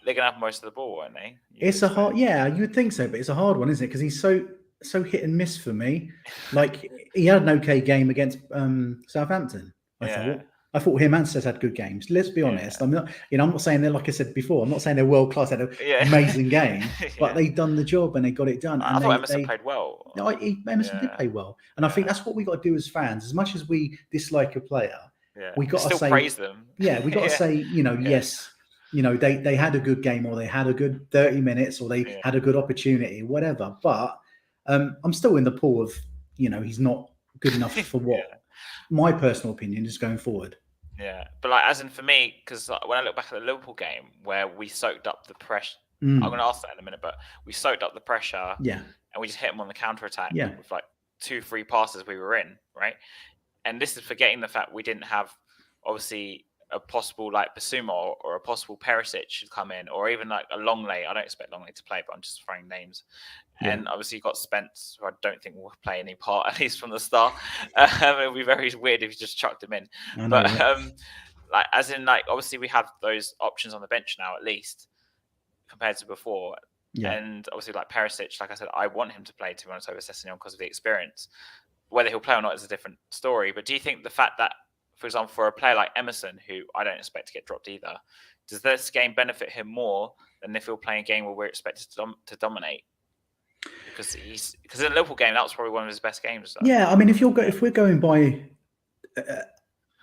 they're gonna have most of the ball, won't they? It's a hard, yeah, you would think so, but it's a hard one, isn't it? Because he's so hit and miss for me. Like he had an okay game against Southampton. I thought him and Cesc had good games. Let's be honest. I'm not saying they're, like I said before, I'm not saying they're world class, had an amazing game, but they've done the job and they got it done. I thought Emerson played well. No, Emerson did play well, and I think that's what we got to do as fans. As much as we dislike a player, we got to say praise them. Yeah, we got to say, yes. They had a good game, or they had a good 30 minutes, or they had a good opportunity, whatever. But I'm still in the pool of, he's not good enough for what my personal opinion is going forward. Yeah, but like, as in for me, because when I look back at the Liverpool game where we soaked up the pressure, I'm going to ask that in a minute, but we soaked up the pressure, and we just hit them on the counter attack with like 2-3 passes we were in, right? And this is forgetting the fact we didn't have, obviously, a possible like Basuma or a possible Perisic should come in, or even like a Longley. I don't expect Longley to play, but I'm just throwing names. And obviously you've got Spence, who I don't think will play any part, at least from the start. It would be very weird if you just chucked him in. Like, as in, like, obviously we have those options on the bench now, at least compared to before. And obviously, like Perisic, like I said, I want him to play, to be honest, over Sessegnon because of the experience. Whether he'll play or not is a different story. But do you think the fact that, for example, for a player like Emerson, who I don't expect to get dropped either, does this game benefit him more than if he'll play a game where we're expected to dominate? Because in the Liverpool game, that was probably one of his best games. Yeah, I mean, if we're going by,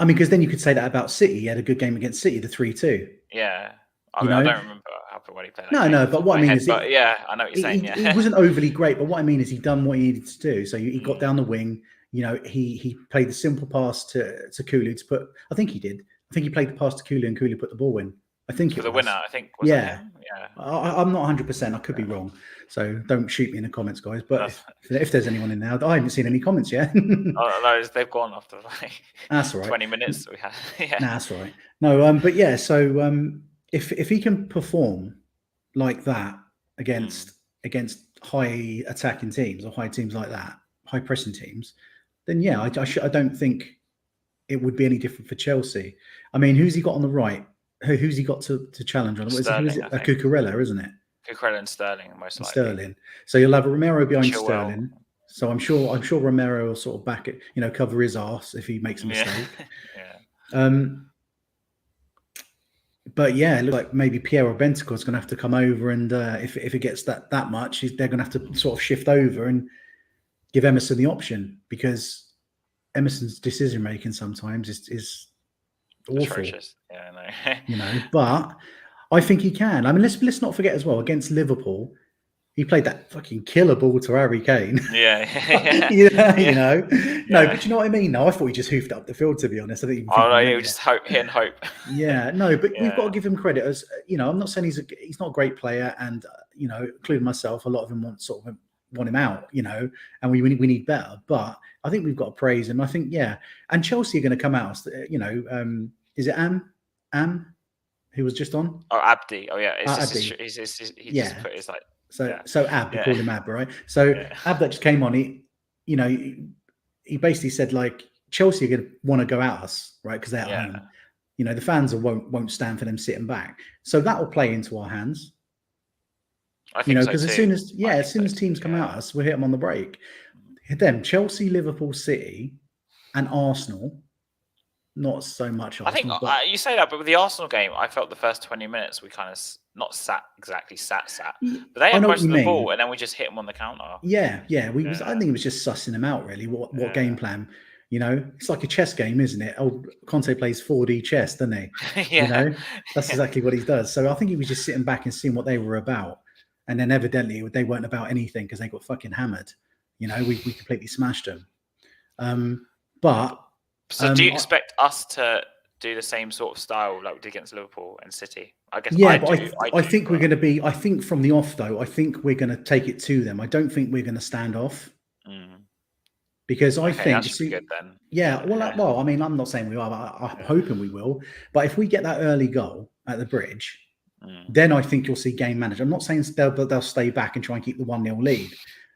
because then you could say that about City. He had a good game against City, the 3-2. Yeah, I don't remember how he played. No, but what I mean is, I know what you're saying. He wasn't overly great, but what I mean is, he done what he needed to do. So he got down the wing. He played the simple pass to Kulu to put. I think he did. I think he played the pass to Kulu and Kulu put the ball in. I think for the winner. I think. I'm not 100%. I could be wrong. So don't shoot me in the comments, guys. But if there's anyone in there, I haven't seen any comments yet. No, they've gone after like that's all right. 20 minutes. We had. Nah, that's all right. No, but yeah. So if he can perform like that against high attacking teams or high teams like that, high pressing teams, then I don't think it would be any different for Chelsea. I mean, who's he got on the right? Who's he got to challenge on? Sterling, is it? Cucurella, isn't it? Cucurella and Sterling, most likely. Sterling. So you'll have Romero behind Sterling. So I'm sure Romero will sort of back it, cover his arse if he makes a mistake. But it looks like maybe Piero Bentancur is going to have to come over, and if it gets that much, they're going to have to sort of shift over and give Emerson the option, because Emerson's decision making sometimes is awful. Atrocious. Yeah, I know. But I think he can. I mean, let's not forget as well, against Liverpool, he played that fucking killer ball to Harry Kane. Yeah. No, but you know what I mean? No, I thought he just hoofed up the field, to be honest. I didn't even you just hitting hope. Yeah, no, but we've got to give him credit. As I'm not saying he's not a great player, and including myself, a lot of them want him out, and we need better. But I think we've got to praise him. I think, and Chelsea are going to come out. Is it Am? Who was just on? Oh, Abdi. Oh, yeah. Abdi. He just put his like. So Ab, we call him Ab, right? So Ab that just came on. He basically said, like, Chelsea are going to want to go at us, right? Because they're at home. The fans won't stand for them sitting back. So that will play into our hands. I think because as soon as teams come at us, we'll hit them on the break. Them Chelsea, Liverpool, City, and Arsenal. Not so much. Arsenal, I think you say that, but with the Arsenal game, I felt the first 20 minutes we kind of not sat, but they had most of the ball, and then we just hit them on the counter. I think it was just sussing them out, really. What game plan? You know, it's like a chess game, isn't it? Oh, Conte plays 4D chess, doesn't he? Yeah. You know, that's exactly what he does. So I think he was just sitting back and seeing what they were about. And then evidently they weren't about anything because they got fucking hammered. You know, we completely smashed them. But so do you expect us to do the same sort of style like we did against Liverpool and City? I guess yeah, I think we're going to be. I think from the off though, I think we're going to take it to them. I don't think we're going to stand off because I think that should be good then. Yeah, well, I mean, I'm not saying we are, but I'm hoping we will. But if we get that early goal at the bridge, then I think you'll see game managed. I'm not saying they'll stay back and try and keep the 1-0 lead,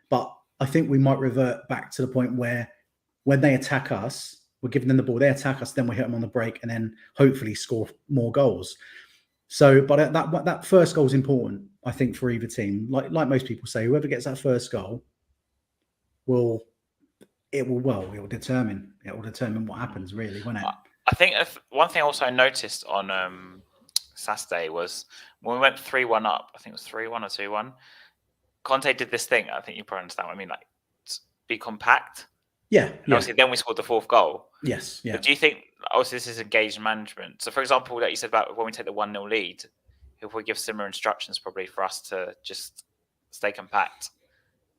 but I think we might revert back to the point where when they attack us, we're giving them the ball, they attack us, then we hit them on the break, and then hopefully score more goals. So, but that first goal is important, I think, for either team. Like most people say, whoever gets that first goal will determine what happens, really, won't it? I think one thing also I noticed on Saturday was when we went 3-1 up, I think it was 3-1 or 2-1, Conte did this thing, I think you probably understand what I mean, like be compact. Yeah. And obviously then we scored the fourth goal. Yes. Yeah. But do you think, obviously this is engaged management. So for example, like you said about when we take the 1-0 lead, if we give similar instructions probably for us to just stay compact.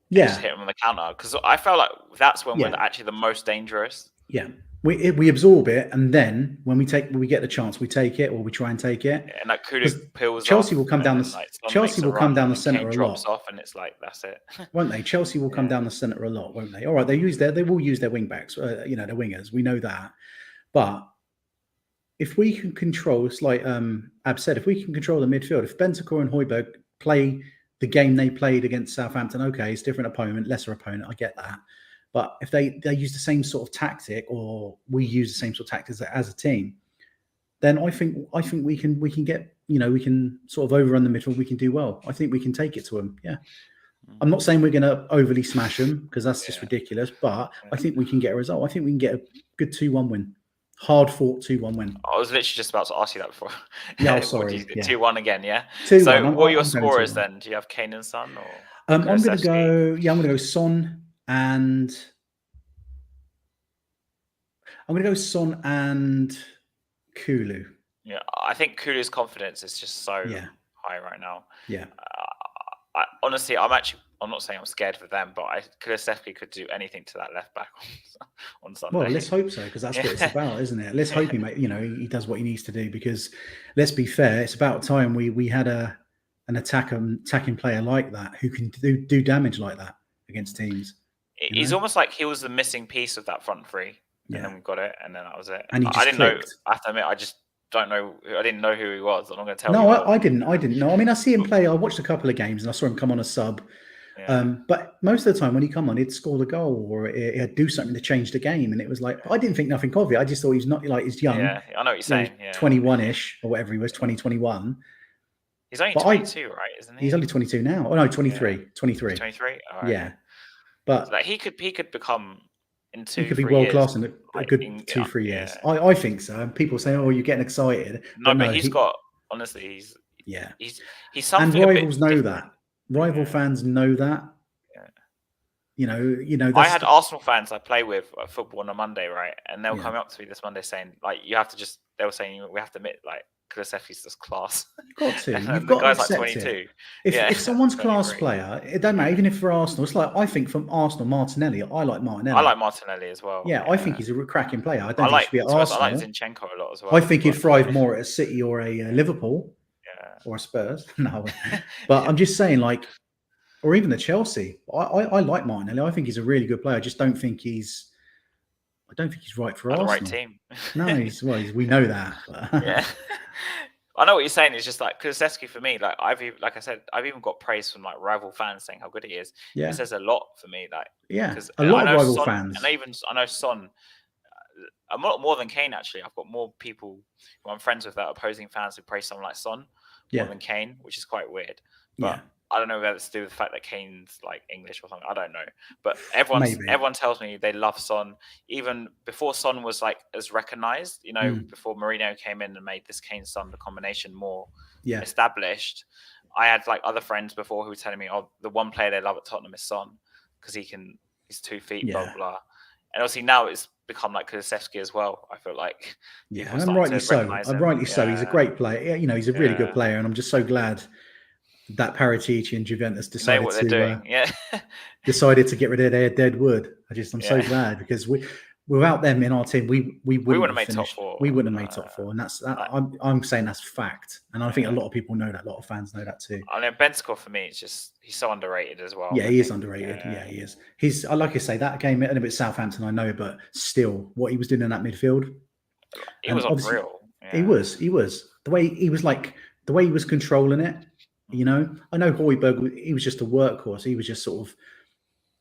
Yeah. Just hit them on the counter. Because I felt like that's when we're actually the most dangerous. Yeah. We absorb it, and then when we get the chance, we take it, or we try and take it. Yeah, and like Kulu peels Chelsea off, will come down the Chelsea will come down the centre a lot. Drops off, and it's like that's it, won't they? Chelsea will come down the centre a lot, won't they? All right, they will use their wing backs, their wingers. We know that, but if we can control, it's like Ab said, if we can control the midfield, if Bentancur and Højbjerg play the game they played against Southampton, okay, it's a different opponent, lesser opponent, I get that. But if they use the same sort of tactic, or we use the same sort of tactics as a team, then I think we can get, we can sort of overrun the midfield. We can do well. I think we can take it to them. Yeah, I'm not saying we're going to overly smash them because that's just ridiculous. But I think we can get a result. I think we can get a good 2-1 win, hard fought 2-1 win. I was literally just about to ask you that before. Yeah, sorry. 2-1 again. Yeah. 2-1. So what are your scorers then? Do you have Kane and Son or? I'm going to go. Yeah, I'm going to go Son and Kulu. Yeah, I think Kulu's confidence is just so high right now. Yeah. Honestly, I'm not saying I'm scared for them, but Kulusevski could do anything to that left back on Sunday. Well, let's hope so, because that's what it's about, isn't it? Let's hope he does what he needs to do, because let's be fair, it's about time we had an attacking player like that who can do damage like that against teams. He's almost like he was the missing piece of that front three. And then we got it, and then that was it. And I didn't know. I have to admit, I just don't know. I didn't know who he was. I'm not going to tell you. No, I didn't know. I mean, I see him play. I watched a couple of games, and I saw him come on a sub. Yeah. But most of the time, when he come on, he'd score the goal, or he'd do something to change the game. And it was like, I didn't think nothing of it. I just thought he's not like he's young. Yeah, I know what you're saying. Yeah, 21-ish or whatever he was, 21. He's only 22, right? Isn't he? He's only 22 now. Oh no, 23. Yeah. 23. 23. All right. Yeah, but like he could become. He could be world class in a good 2-3 years. I think so. And people say, "Oh, you're getting excited." But he's got honestly, he's something. And rivals know that. Rival fans know that. Yeah. I had Arsenal fans I play with at football on a Monday, right? And they'll come up to me this Monday saying, like, you have to just. They were saying we have to admit, like, Kulusevski's just class. You've got to. You've got to accept like 22. It. If someone's class player, it don't matter. Even if for Arsenal, it's like I think from Arsenal, Martinelli. I like Martinelli. I like Martinelli as well. Yeah, I think he's a cracking player. I don't think he should be at Arsenal. I like Zinchenko a lot as well. I think he'd thrive more at a City or a Liverpool. Yeah. Or a Spurs. No, but I'm just saying, like, or even the Chelsea. I like Martinelli. I think he's a really good player. I just don't think he's. I don't think he's right for Arsenal. The right team. No, we know that. Yeah. I know what you're saying. It's just like Kulusevski for me. Like I've even got praise from like rival fans saying how good he is. Yeah, it says a lot for me. Like a lot of rival fans, and I know Son. A lot more than Kane actually. I've got more people who I'm friends with that are opposing fans who praise someone like Son more than Kane, which is quite weird. But I don't know whether it's to do with the fact that Kane's like English or something. I don't know. But everyone tells me they love Son. Even before Son was like as recognized, before Mourinho came in and made this Kane-Son the combination more established. I had like other friends before who were telling me, oh, the one player they love at Tottenham is Son because he's 2 feet, blah, blah. And obviously now it's become like Kulusevski as well. I feel like Yeah, people and starting rightly to so. recognise him. Rightly so. He's a great player. You know, he's a really good Yeah. player, and I'm just so glad that Paratici and Juventus They know decided what they're doing. Yeah. decided to get rid of their dead wood. I'm so Yeah. glad, because without them in our team, we wouldn't wouldn't have have made top finished. four. We wouldn't have made top four, and I'm saying that's fact. And I think a lot of people know that. A lot of fans know that too. I mean, Bentancur for me, he's so underrated as well. Yeah, he is underrated. Yeah, he is. He's like I say, that game and a bit Southampton, I know, but still, what he was doing in that midfield, he was unreal. He was the way he was controlling it. You know, I know Højbjerg, he was just a workhorse. He was just sort of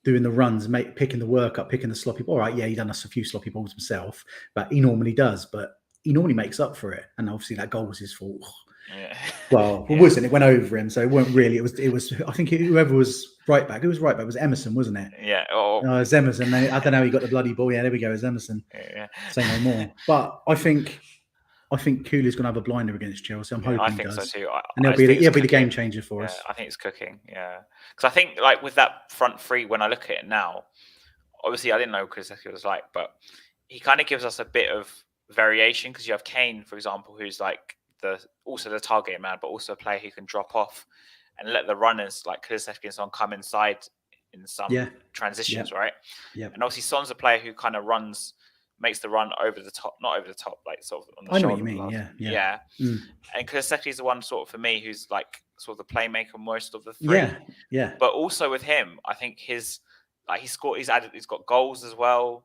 doing the runs, picking the work up, picking the sloppy ball. All right, yeah, he done us a few sloppy balls himself, but he normally does. But he normally makes up for it, and obviously that goal was his fault. Yeah. Well, it wasn't. It went over him, so it weren't really. It was. I think whoever was right back. Who was right back? It was Emerson, wasn't it? Yeah. It was Emerson. I don't know how he got the bloody ball. Yeah, there we go. It was Emerson. Yeah. Say no more. But I think Kulu's going to have a blinder against Chelsea. I'm hoping I think he does. so too. And he'll be the game changer for us. I think it's cooking. Yeah, because I think like with that front three, when I look at it now, obviously I didn't know what Kulusevski was like, but he kind of gives us a bit of variation, because you have Kane, for example, who's like also the target man, but also a player who can drop off and let the runners like Kulusevski and Son come inside in some transitions, right? Yeah. And obviously Son's a player who kind of makes the run over the top, not over the top, like sort of on the shoulder. I know what you mean. Yeah. And Kulusevski is the one sort of for me who's like sort of the playmaker most of the three. Yeah. But also with him, I think he's got goals as well.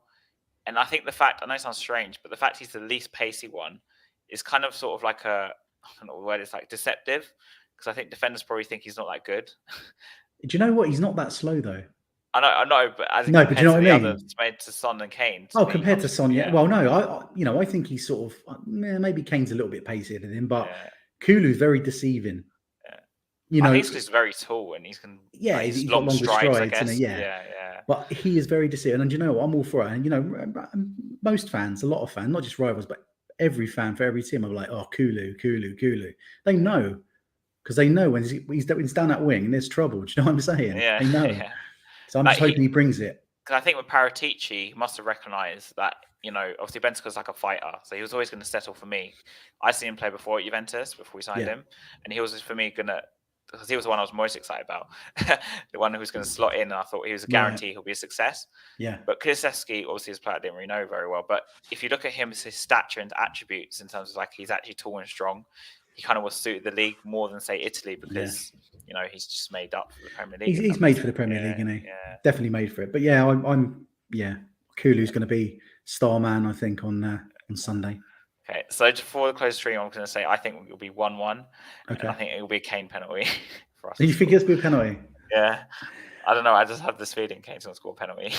And I think the fact, I know it sounds strange, but the fact he's the least pacey one is kind of sort of like I don't know what word, it's like deceptive, because I think defenders probably think he's not that good. Do you know what? He's not that slow though. I know, but but do you know what I mean? Others, made to Son and Kane. Compared to Son, yeah. Well, no, I think he's sort of maybe Kane's a little bit pacier than him, but Kulu's very deceiving. You know, I think he's very tall and he's got long longer strides, I strides, guess. Yeah. But he is very deceiving, and you know what? I'm all for it. And you know, most fans, a lot of fans, not just rivals, but every fan for every team, are like, "Oh, Kulu." They know, because they know when he's down that wing and there's trouble. Do you know what I'm saying? Yeah, they know. Yeah. So I'm just hoping he brings it. Because I think with Paratici, he must have recognised that, you know, obviously Bentancur's like a fighter, so he was always going to settle for me. I seen him play before at Juventus, before we signed him, and he was, for me, because he was the one I was most excited about, the one who was going to slot in, and I thought he was a guarantee he'll be a success. Yeah. But Kulusevski, obviously, his player I didn't really know very well, but if you look at him, his stature and attributes in terms of like he's actually tall and strong, he kind of will suit the league more than say Italy, because you know he's just made up for the Premier League. He's made for the Premier League, isn't he? Yeah. Definitely made for it. But yeah, I'm Kulu's going to be star man, I think, on Sunday. Okay, so just for the close stream, I'm going to say I think it'll be 1-1. Okay. And I think it will be a Kane penalty for us. You think it's be a penalty? Yeah. I don't know. I just have this feeling Kane's going to score a penalty.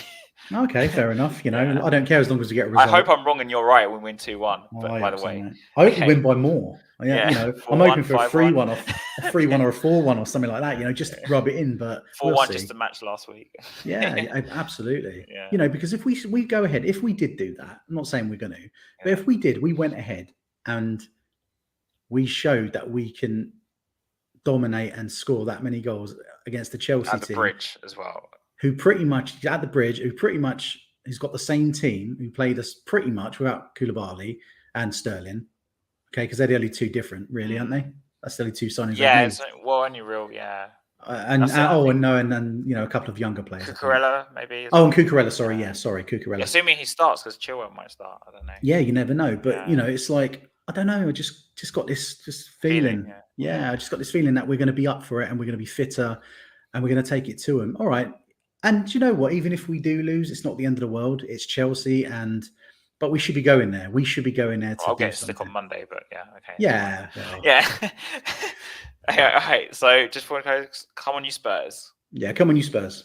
Okay, fair enough. You know, I don't care as long as we get a result. I hope I'm wrong and you're right. We win 2-1. But by the way, I hope we win by more. Yeah, you know, I'm hoping for a 3-1 or a 3-1 or a 4-1 or something like that. You know, just rub it in. But 4-1 just a match last week. Yeah, absolutely. Yeah. You know, because if we go ahead, if we did do that, I'm not saying we're going to, but if we did, we went ahead and we showed that we can dominate and score that many goals against the Chelsea at the team, Bridge as well, who pretty much at the Bridge, who's got the same team, who played us pretty much without Koulibaly and Sterling. Okay, because they're the only two different, really, aren't they? That's the only two signings. Yeah, only real, and then you know, a couple of younger players. Cucurella, maybe. And Cucurella. Sorry, Cucurella. Yeah, assuming he starts, because Chilwell might start. I don't know. Yeah, you never know, but you know, it's like, I don't know. I just got this feeling. I just got this feeling that we're going to be up for it, and we're going to be fitter, and we're going to take it to them. All right. And do you know what? Even if we do lose, it's not the end of the world. It's Chelsea, but we should be going there. We should be going there. I'll get sick on Monday, but okay. Yeah. Okay, all right. So just for come on, you Spurs. Yeah, come on, you Spurs.